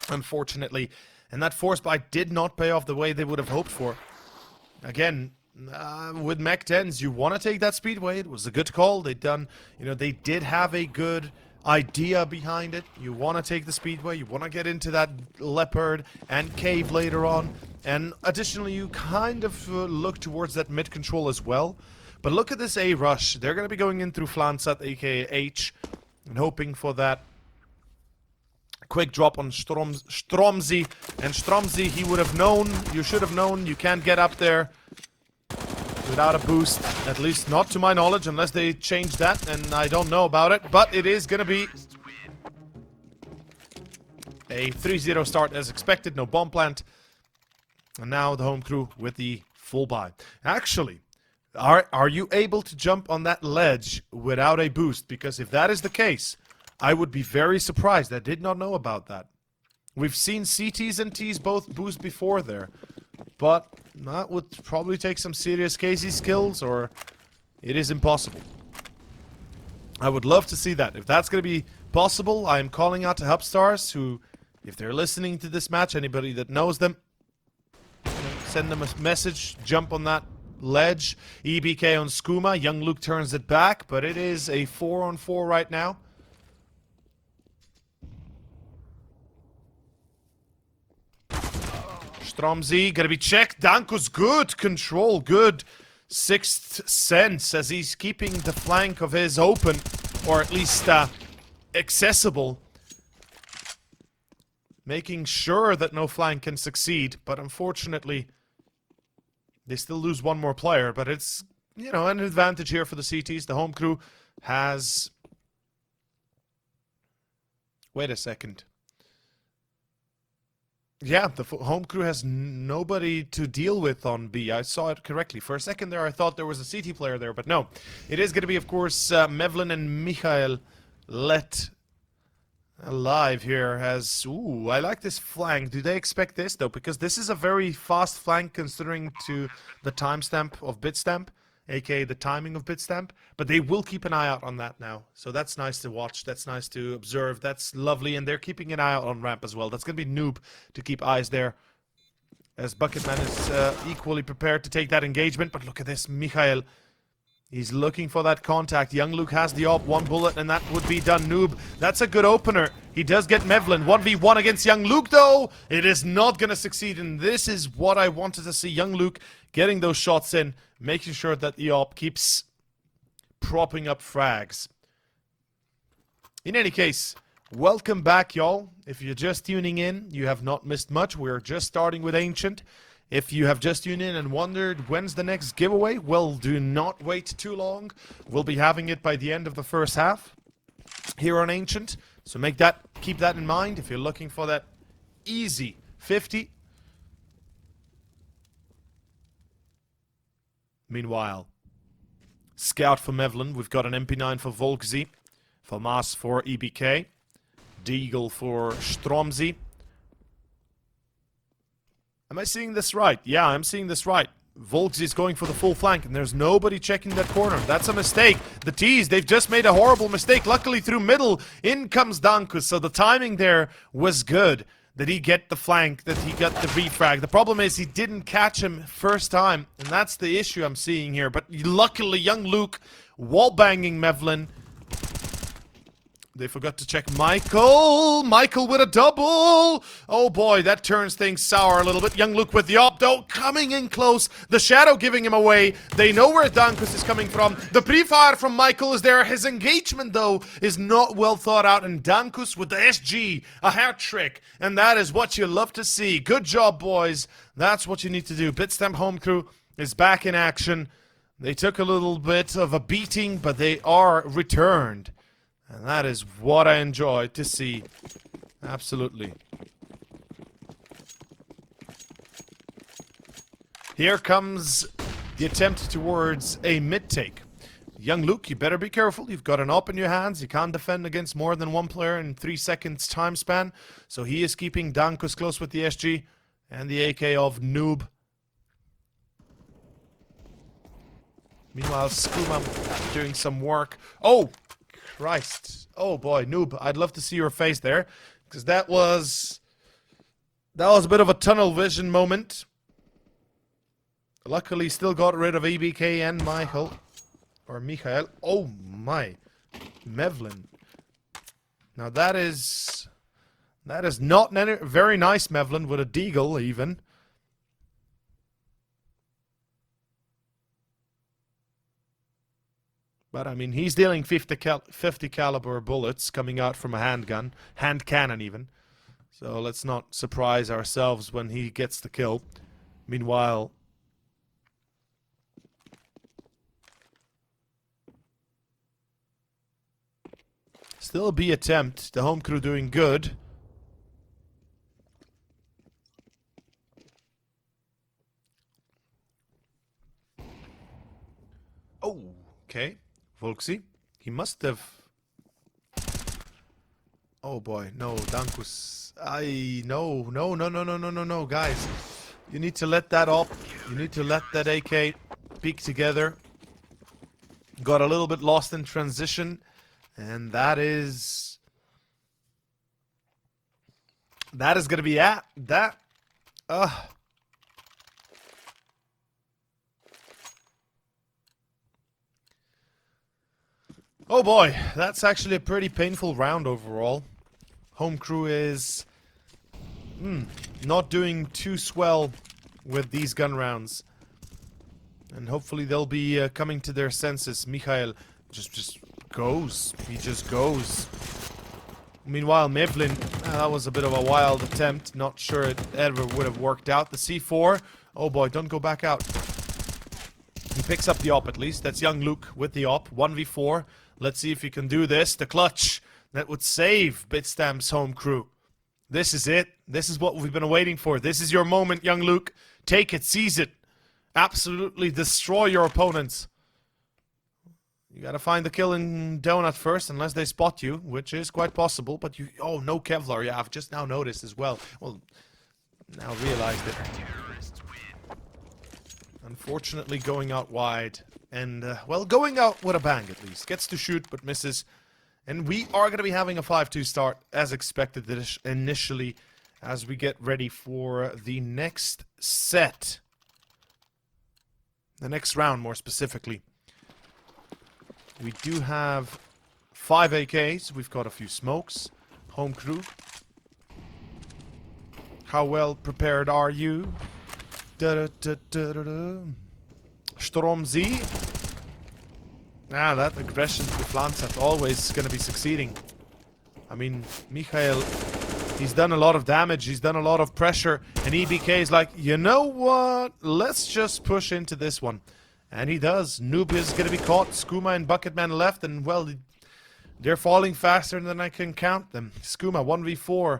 unfortunately. And that force buy did not pay off the way they would have hoped for. Again, with Mech 10s, you want to take that speedway. It was a good call. They did have a good idea behind it. You want to take the speedway. You want to get into that leopard and cave later on. And additionally, you kind of look towards that mid control as well. But look at this A rush. They're going to be going in through Flansat, aka H, and hoping for that quick drop on Stromzy. And Stromzy, he would have known. You should have known. You can't get up there without a boost, at least not to my knowledge, unless they change that, and I don't know about it. But it is gonna be a 3-0 start as expected, no bomb plant. And now the home crew with the full buy. Actually, are you able to jump on that ledge without a boost? Because if that is the case, I would be very surprised. I did not know about that. We've seen CTs and Ts both boost before there, but that would probably take some serious KZ skills, or it is impossible. I would love to see that. If that's going to be possible, I am calling out to HUBSTARS, who, if they're listening to this match, anybody that knows them, send them a message, jump on that ledge. EBK on Skooma. Young Luke turns it back, but it is a 4-on-4 right now. Stromzy gonna be checked. Danko's good control, good sixth sense as he's keeping the flank of his open, or at least accessible, making sure that no flank can succeed. But unfortunately, they still lose one more player. But it's, you know, an advantage here for the CTs. The home crew has. Wait a second. Yeah, the home crew has nobody to deal with on B. I saw it correctly. For a second there, I thought there was a CT player there, but no. It is going to be, of course, Mevlin and Mikhail let alive here as... Ooh, I like this flank. Do they expect this, though? Because this is a very fast flank considering to the timestamp of Bitstamp, aka the timing of Bitstamp, but they will keep an eye out on that now. So that's nice to watch, that's nice to observe, that's lovely, and they're keeping an eye out on ramp as well. That's going to be Noob to keep eyes there, as Bucketman is equally prepared to take that engagement. But look at this, Mikhail, he's looking for that contact. Young Luke has the op, one bullet, and that would be done. Noob, that's a good opener. He does get Mevlin, 1v1 against Young Luke, though. It is not going to succeed, and this is what I wanted to see. Young Luke getting those shots in, making sure that the op keeps propping up frags. In any case, welcome back, y'all. If you're just tuning in, you have not missed much. We're just starting with Ancient. If you have just tuned in and wondered when's the next giveaway, well, do not wait too long. We'll be having it by the end of the first half here on Ancient. So keep that in mind if you're looking for that easy 50. Meanwhile, Scout for Mevlin. We've got an MP9 for Volksy. Famas for EBK. Deagle for Stromzy. Am I seeing this right? Yeah, I'm seeing this right. Volksy is going for the full flank, and there's nobody checking that corner. That's a mistake. The T's, they've just made a horrible mistake. Luckily, through middle, in comes Dankus, so the timing there was good. Did he get the flank? That he got the refrag? The problem is he didn't catch him first time, and that's the issue I'm seeing here. But luckily, young Luke wallbanging Mevlin. They forgot to check Michael. Michael with a double. Oh boy, that turns things sour a little bit. Young Luke with the op, though, coming in close. The shadow giving him away. They know where Dankus is coming from. The pre-fire from Michael is there. His engagement, though, is not well thought out. And Dankus with the SG, a hat trick. And that is what you love to see. Good job, boys. That's what you need to do. Bitstamp home crew is back in action. They took a little bit of a beating, but they are returned. And that is what I enjoy to see. Absolutely. Here comes the attempt towards a mid-take. Young Luke, you better be careful. You've got an op in your hands. You can't defend against more than one player in 3 seconds time span. So he is keeping Dankus close with the SG and the AK of Noob. Meanwhile, Skooma doing some work. Oh! Christ. Oh boy, Noob, I'd love to see your face there. Because that was a bit of a tunnel vision moment. Luckily, still got rid of EBK and Michael. Or Michael. Oh my. Mevlin. Now that is not very nice, Mevlin, with a deagle even. But, I mean, he's dealing 50 caliber bullets coming out from a handgun. Hand cannon, even. So, let's not surprise ourselves when he gets the kill. Meanwhile... still a B attempt. The home crew doing good. Oh, okay. Volksy, he must have... oh boy, no, Dankus. No, guys. You need to let that up. You need to let that AK peek together. Got a little bit lost in transition. And that is gonna be at that. Oh boy, that's actually a pretty painful round overall. Home crew is not doing too swell with these gun rounds. And hopefully they'll be coming to their senses. Mikhail just goes. He just goes. Meanwhile, Mevlin, that was a bit of a wild attempt. Not sure it ever would have worked out. The C4. Oh boy, don't go back out. He picks up the op at least. That's young Luke with the op. 1v4. Let's see if he can do this. The clutch that would save Bitstamp's home crew. This is it. This is what we've been waiting for. This is your moment, young Luke. Take it. Seize it. Absolutely destroy your opponents. You gotta find the killing donut first, unless they spot you, which is quite possible. But you... oh, no Kevlar. Yeah, I've just now noticed as well. Well, now realized it. Unfortunately, going out wide. And, well, going out with a bang, at least. Gets to shoot, but misses. And we are going to be having a 5-2 start, as expected initially, as we get ready for the next set. The next round, more specifically. We do have 5 AKs. We've got a few smokes. Home crew. How well prepared are you? Strom Z. Ah, that aggression with Lancet always going to be succeeding. I mean, Mikhail, he's done a lot of damage, he's done a lot of pressure, and EBK is like, you know what? Let's just push into this one. And he does. Noob is going to be caught. Skooma and Bucketman left, and well, they're falling faster than I can count them. Skooma, 1v4.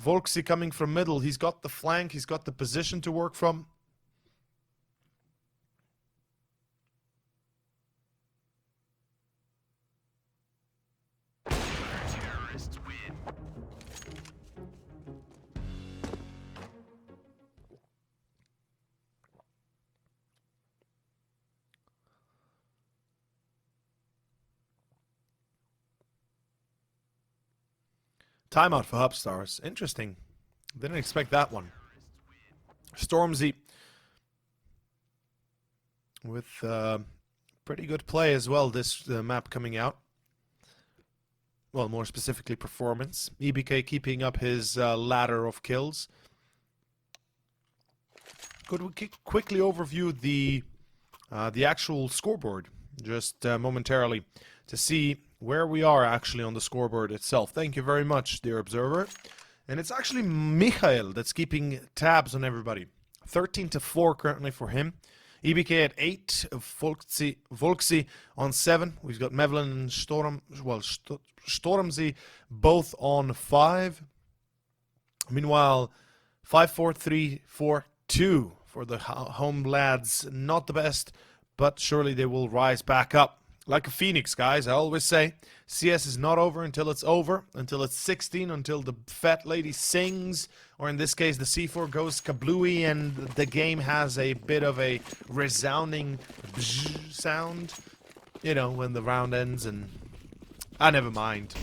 Volksy coming from middle. He's got the flank, he's got the position to work from. Timeout for HUBSTARS. Interesting. Didn't expect that one. Stormzy with pretty good play as well this map coming out. Well, more specifically performance. EBK keeping up his ladder of kills. Could we quickly overview the actual scoreboard just momentarily to see where we are actually on the scoreboard itself. Thank you very much, dear observer. And it's actually Michael that's keeping tabs on everybody. 13-4 currently for him. EBK at 8, Volksy on 7. We've got Mevlin and Stormzy both on 5. Meanwhile, 5-4-3-4-2 for the home lads. Not the best, but surely they will rise back up. Like a phoenix, guys, I always say. CS is not over until it's over, until it's 16, until the fat lady sings, or in this case the C4 goes kablooey and the game has a bit of a resounding bzz sound. You know, when the round ends and... never mind.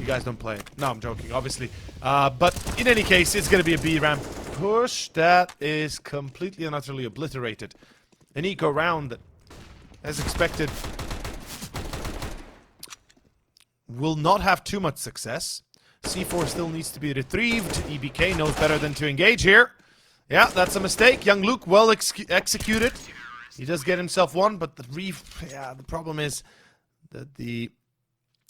You guys don't play it. No, I'm joking, obviously. But in any case, it's going to be a B ramp push that is completely and utterly obliterated. An eco round that, as expected, will not have too much success. C4 still needs to be retrieved. EBK knows better than to engage here. Yeah, that's a mistake. Young Luke well executed. He does get himself one, but the problem is that the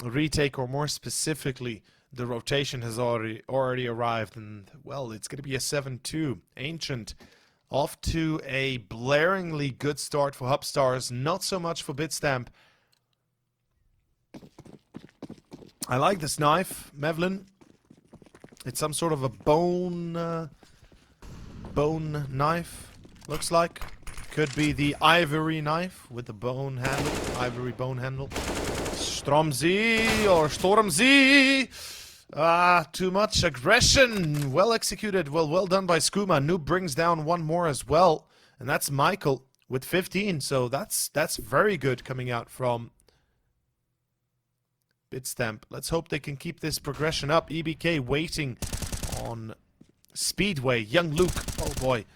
retake, or more specifically, the rotation has already arrived, and well, it's going to be a 7-2. Ancient off to a blaringly good start for HUBSTARS, not so much for Bitstamp. I like this knife, Mevlin. It's some sort of a bone knife, looks like. Could be the ivory knife with the bone handle, ivory bone handle. Stormzy. Too much aggression. Well executed. Well done by Skooma. Noob brings down one more as well, and that's Michael with 15. So that's very good coming out from Bitstamp. Let's hope they can keep this progression up. EBK waiting on Speedway. Young Luke. Oh boy.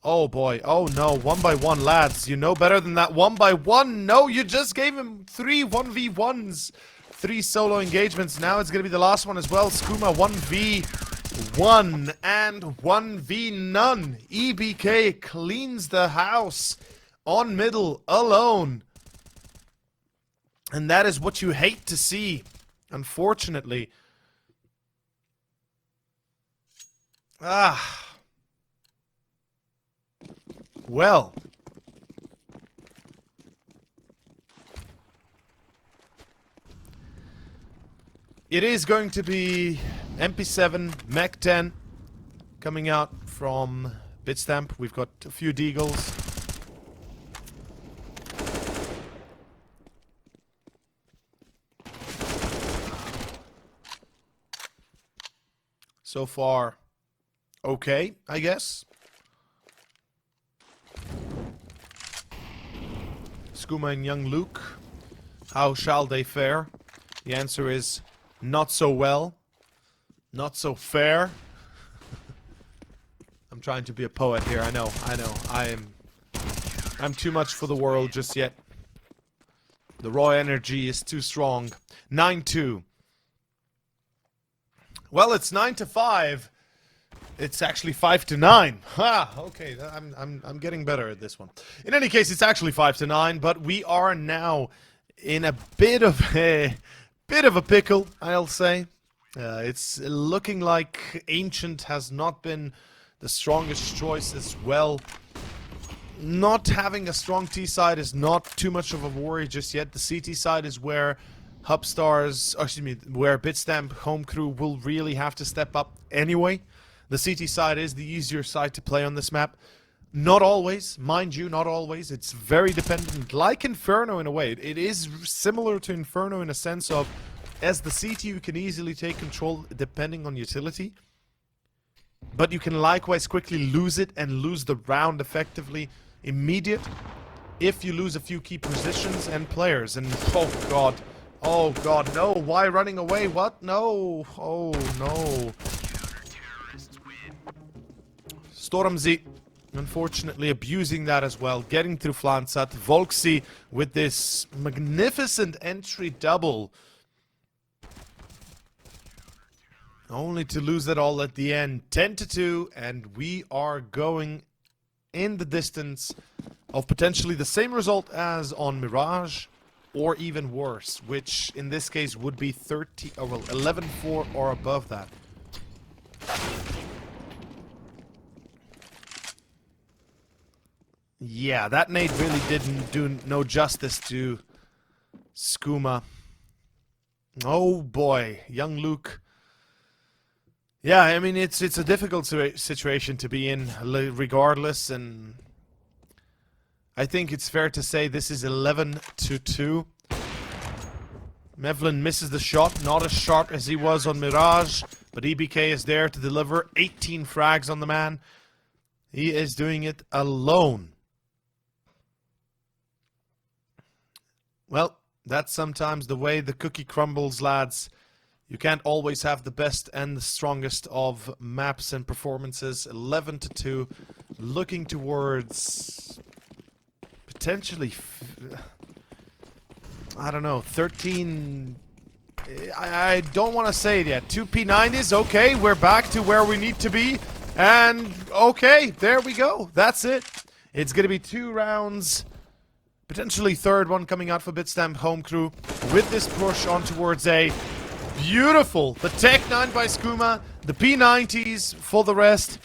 Oh boy. Oh no. 1-by-1, lads. You know better than that. 1-by-1. No, you just gave him 3 1v1s. 3 solo engagements. Now it's going to be the last one as well. Skooma 1v1 and 1v none. EBK cleans the house on middle alone. And that is what you hate to see, unfortunately. Well. It is going to be MP7, Mech 10 coming out from Bitstamp. We've got a few deagles. So far, okay, I guess. Skooma and Young Luke, how shall they fare? The answer is not so well, not so fair. I'm trying to be a poet here. I know. I'm too much for the world just yet. The raw energy is too strong. 9-2. Well, it's 9-5. It's actually 5-9. Ha! Okay, I'm getting better at this one. In any case, it's actually 5-9, but we are now in a bit of a pickle, I'll say. It's looking like Ancient has not been the strongest choice as well. Not having a strong T side is not too much of a worry just yet. The CT side is where HUBSTARS, where Bitstamp home crew will really have to step up anyway. The CT side is the easier side to play on this map. Not always, mind you, not always. It's very dependent, like Inferno in a way. It is similar to Inferno in a sense of, as the CT, you can easily take control depending on utility. But you can likewise quickly lose it and lose the round effectively immediate if you lose a few key positions and players. And oh god, Oh god, no. Why running away? What? No. Oh no. Stormzy, unfortunately, abusing that as well. Getting through Flansat. Volksy with this magnificent entry double. Only to lose it all at the end. 10-2, and we are going in the distance of potentially the same result as on Mirage, or even worse, which in this case would be 11-4 or above that. Yeah, that nade really didn't do no justice to Skooma. Oh boy, young Luke. Yeah, I mean, it's a difficult situation to be in regardless, and I think it's fair to say this is 11-2. Mevlin misses the shot, not as sharp as he was on Mirage, but EBK is there to deliver 18 frags on the man. He is doing it alone. Well, that's sometimes the way the cookie crumbles, lads. You can't always have the best and the strongest of maps and performances. 11-2, looking towards potentially, I don't know, 13. I don't want to say it yet. 2 P90s, okay, we're back to where we need to be. And okay, there we go. That's it. It's going to be 2 rounds. Potentially third one coming out for Bitstamp home crew with this push on towards A. Beautiful. The Tech 9 by Skooma. The P90s for the rest.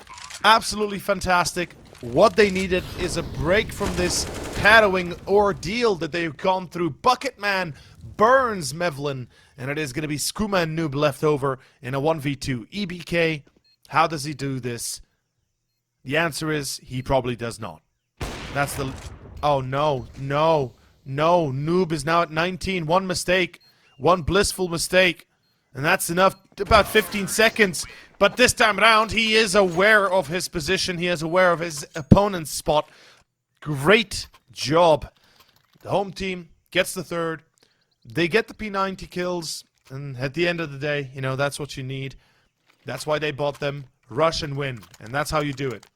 Absolutely fantastic. What they needed is a break from this harrowing ordeal that they've gone through. Bucketman burns Mevlin. And it is going to be Skooma and Noob left over in a 1v2. EBK, how does he do this? The answer is he probably does not. That's the... Oh, no. No. No. Noob is now at 19. One mistake. One blissful mistake. And that's enough. About 15 seconds. But this time around, he is aware of his position. He is aware of his opponent's spot. Great job. The home team gets the third. They get the P90 kills. And at the end of the day, you know, that's what you need. That's why they bought them. Rush and win. And that's how you do it.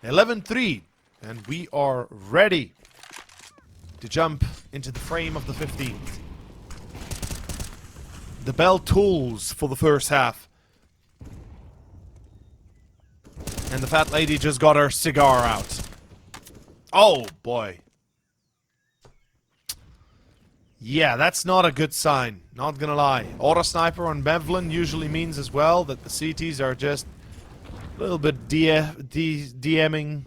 11-3, and we are ready to jump into the frame of the 15th. The bell tolls for the first half. And the fat lady just got her cigar out. Oh, boy. Yeah, that's not a good sign. Not gonna lie. Auto sniper on Mevlin usually means as well that the CTs are just a little bit DMing,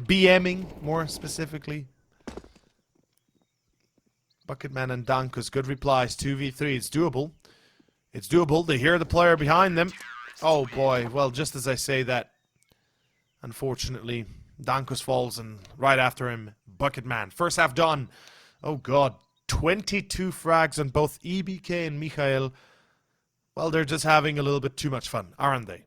BMing more specifically. Bucketman and Dankus, good replies. 2v3, it's doable. It's doable. They hear the player behind them. Oh boy, well, just as I say that, unfortunately, Dankus falls, and right after him, Bucketman. First half done. Oh god, 22 frags on both EBK and Michael. Well, they're just having a little bit too much fun, aren't they?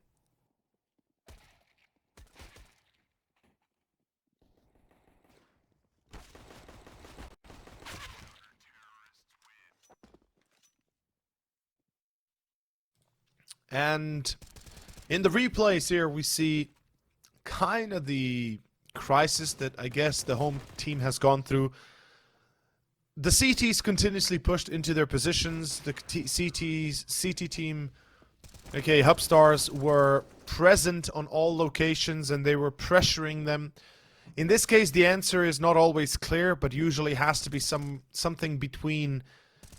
And in the replays here, we see kind of the crisis that I guess the home team has gone through. The CTs continuously pushed into their positions. The CT team, okay, HUBSTARS, were present on all locations and they were pressuring them. In this case, the answer is not always clear, but usually has to be something between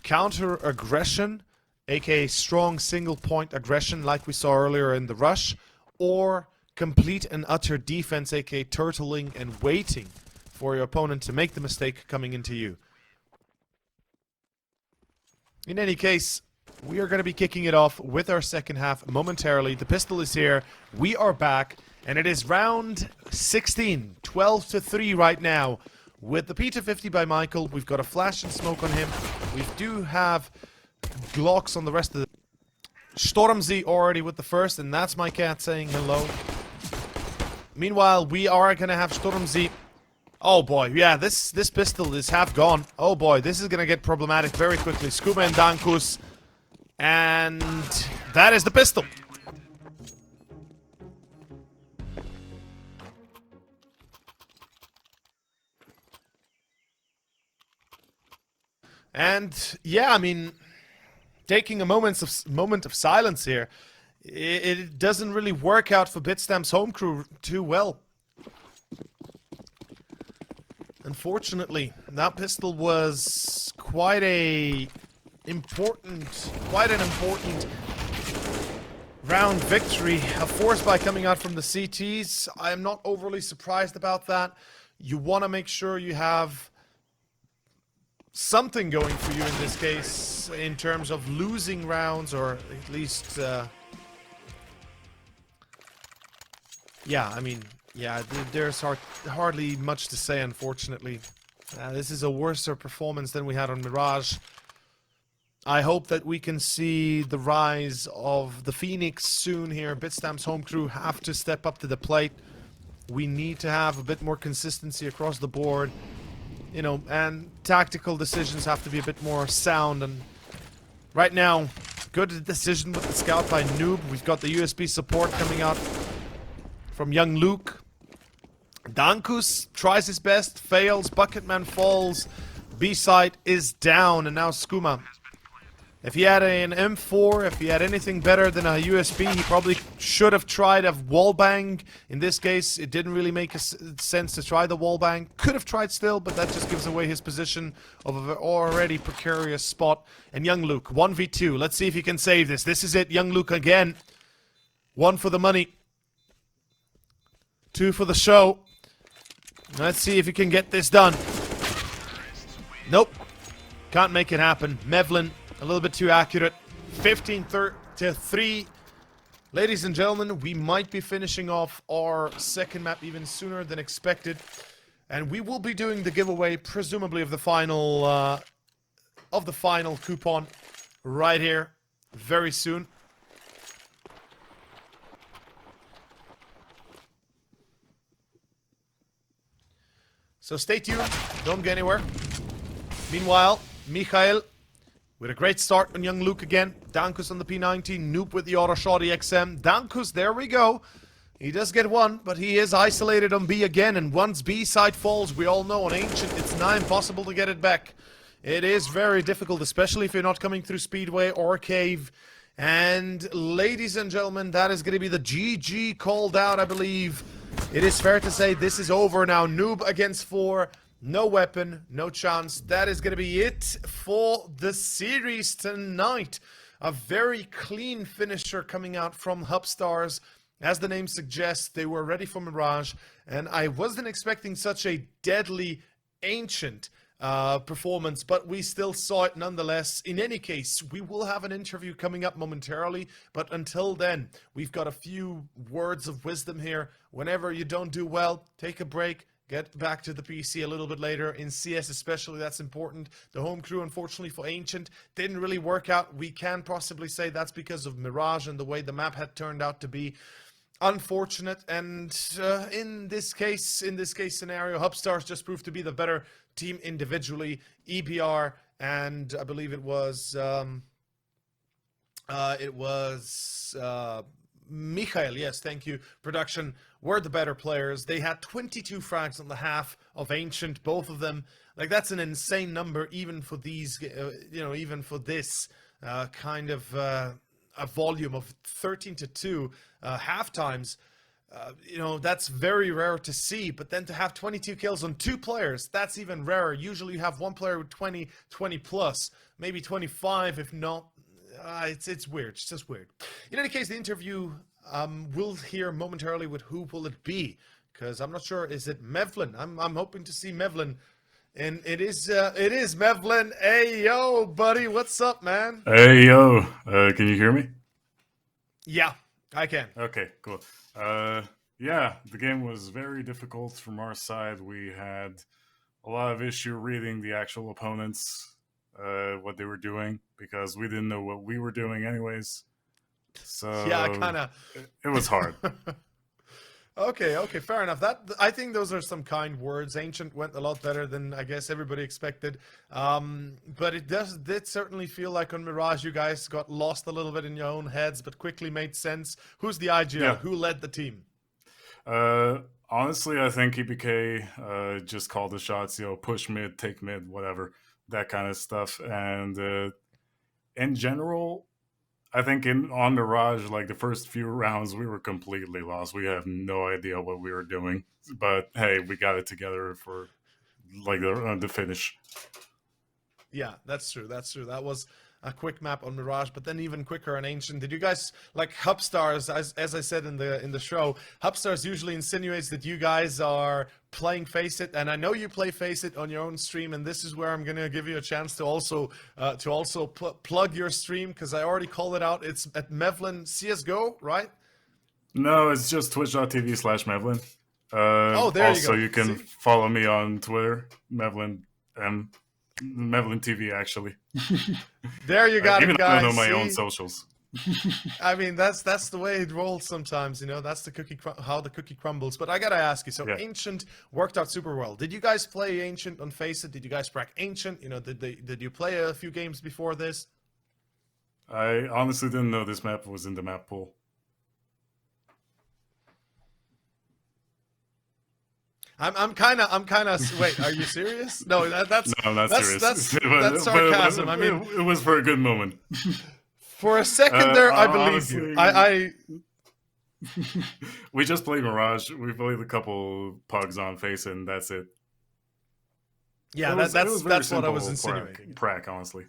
counter-aggression, aka strong single-point aggression like we saw earlier in the rush, or complete and utter defense, aka turtling and waiting for your opponent to make the mistake coming into you. In any case, we are going to be kicking it off with our second half momentarily. The pistol is here. We are back. And it is round 16. 12-3 right now. With the P250 by Michael. We've got a flash and smoke on him. We do have Glocks on the rest of the... Stormzy already with the first. And that's my cat saying hello. Meanwhile, we are going to have Stormzy Oh boy, yeah, this pistol is half gone. Oh boy, this is gonna get problematic very quickly. Skooma and Dankus. And that is the pistol. And yeah, I mean, taking a moment of silence here, it doesn't really work out for Bitstamp's home crew too well. Unfortunately, that pistol was quite an important round victory. A force by coming out from the CTs. I am not overly surprised about that. You want to make sure you have something going for you in this case in terms of losing rounds, or at least yeah, I mean, yeah, there's hardly much to say, unfortunately. This is a worser performance than we had on Mirage. I hope that we can see the rise of the Phoenix soon here. Bitstamp's home crew have to step up to the plate. We need to have a bit more consistency across the board. You know, and tactical decisions have to be a bit more sound. And right now, good decision with the scout by Noob. We've got the USB support coming out from young Luke. Dankus tries his best, fails. Bucketman falls. B-side is down, and now Skooma. If he had an M4, if he had anything better than a USB, he probably should have tried a wallbang. In this case, it didn't really make sense to try the wallbang. Could have tried still, but that just gives away his position of an already precarious spot. And young Luke, 1v2. Let's see if he can save this. This is it, young Luke again. 1 for the money. 2 for the show. Let's see if he can get this done. Nope. Can't make it happen. Mevlin, a little bit too accurate. 15-3. Ladies and gentlemen, we might be finishing off our second map even sooner than expected. And we will be doing the giveaway, presumably, of the final coupon right here very soon. So stay tuned. Don't go anywhere. Meanwhile, Mikhail with a great start on young Luke again. Dankus on the P90. Noob with the auto shot EXM. Dankus, there we go. He does get one, but he is isolated on B again. And once B side falls, we all know on Ancient, it's nigh impossible to get it back. It is very difficult, especially if you're not coming through Speedway or Cave. And ladies and gentlemen, that is going to be the GG called out, I believe. It is fair to say this is over now. Noob against 4. No weapon, no chance. That is going to be it for the series tonight. A very clean finisher coming out from HUBSTARS. As the name suggests, they were ready for Mirage. And I wasn't expecting such a deadly Ancient performance, but we still saw it nonetheless. In any case, we will have an interview coming up momentarily, but until then, we've got a few words of wisdom here. Whenever you don't do well, take a break, get back to the PC a little bit later. In CS especially, that's important. The home crew, unfortunately for Ancient, didn't really work out. We can possibly say that's because of Mirage and the way the map had turned out to be. Unfortunate, and in this case scenario, HUBSTARS just proved to be the better team individually. EBR and I believe it was Mikhail, yes, thank you, production, were the better players. They had 22 frags on the half of Ancient, both of them. Like, that's an insane number, even for these, even for this kind of a volume of 13-2 half times. That's very rare to see, but then to have 22 kills on 2 players, that's even rarer. Usually you have one player with 20 plus, maybe 25 if not. It's weird. It's just weird. In any case, the interview we'll hear momentarily with who will it be, because I'm not sure. Is it Mevlin? I'm hoping to see Mevlin, and it is Mevlin. Hey yo, buddy, what's up, man? Hey yo, can you hear me? Yeah, I can. Okay, cool. Yeah, the game was very difficult from our side. We had a lot of issue reading the actual opponents, what they were doing, because we didn't know what we were doing anyways. So yeah, kind of. It was hard. Okay, fair enough. That I think those are some kind words. Ancient went a lot better than I guess everybody expected. But it did certainly feel like on Mirage you guys got lost a little bit in your own heads, but quickly made sense. Who's the IGL? Yeah. Who led the team? Honestly, I think EPK just called the shots. Push mid, take mid, whatever, that kind of stuff. And in general, I think on Mirage, like the first few rounds, we were completely lost. We have no idea what we were doing. But hey, we got it together for like the finish. Yeah, that's true. That was a quick map on Mirage, but then even quicker on Ancient. Did you guys like HUBSTARS? As I said in the show, HUBSTARS usually insinuates that you guys are playing Face It, and I know you play Face It on your own stream, and this is where I'm gonna give you a chance to also plug your stream because I already called it out. It's at Mevlin CS:GO, right? No, it's just twitch.tv/Mevlin. Oh, there also, you go. you can follow me on Twitter, Mevlin Mevlin TV, actually. There you got Even it, guys. I don't know my own socials. I mean, that's the way it rolls sometimes, that's the how the cookie crumbles. But I gotta ask you, so Yeah. Ancient worked out super well. Did you guys play Ancient on Face It? Did you guys prac Ancient? Did you play a few games before this? I honestly didn't know this map was in the map pool. I'm kind of. Wait, are you serious? No, that's No, I'm not serious. That's sarcasm. I mean, it was for a good moment. For a second there, I believe honestly, you. I we just played Mirage. We played a couple pugs on Face, and that's it. Yeah, It was very that's what I simple was insinuating. Prac, honestly.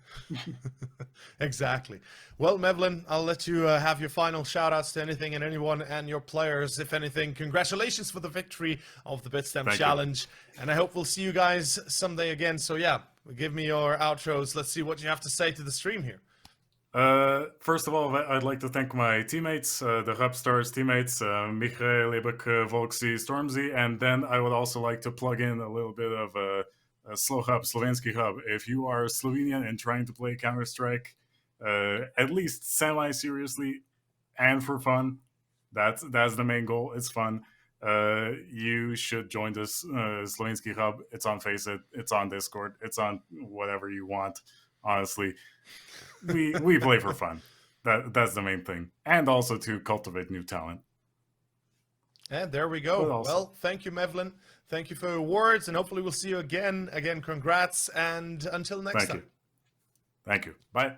Exactly. Well, Mevlin, I'll let you have your final shout-outs to anything and anyone and your players. If anything, congratulations for the victory of the Bitstamp Thank Challenge. And I hope we'll see you guys someday again. So yeah, give me your outros. Let's see what you have to say to the stream here. First of all, I'd like to thank my teammates, the HUBSTARS teammates, Michael, Lebek, Volksy, Stormzy, and then I would also like to plug in a little bit of a slow hub, Slovenski hub. If you are Slovenian and trying to play Counter-Strike, at least semi-seriously and for fun, that's the main goal. It's fun. You should join this Slovenski hub. It's on Faceit, it's on Discord, it's on whatever you want. Honestly, we play for fun. That's the main thing, and also to cultivate new talent. And there we go. Well, thank you, Mevlin. Thank you for your words, and hopefully we'll see you again. Again, congrats, and until next time. Thank you. Bye.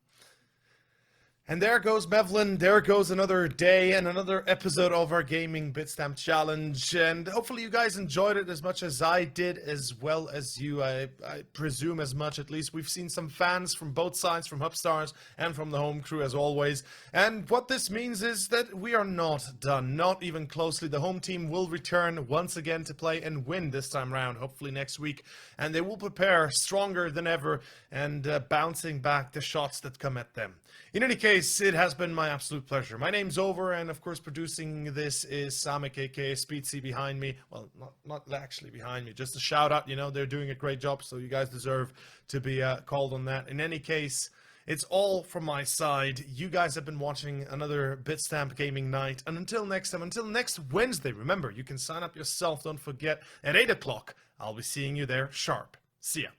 And there goes Mevlin, there goes another day and another episode of our Gaming Bitstamp Challenge. And hopefully you guys enjoyed it as much as I did, as well as you, I presume as much at least. We've seen some fans from both sides, from HUBSTARS and from the home crew as always. And what this means is that we are not done, not even closely. The home team will return once again to play and win this time round, hopefully next week. And they will prepare stronger than ever and bouncing back the shots that come at them. In any case, it has been my absolute pleasure. My name's Over, and of course producing this is Samek, aka Speedsy, behind me. Well, not actually behind me, just a shout out, they're doing a great job, so you guys deserve to be called on that. In any case, it's all from my side. You guys have been watching another Bitstamp Gaming Night, and until next time, until next Wednesday, remember, you can sign up yourself, don't forget, at 8 o'clock. I'll be seeing you there sharp. See ya.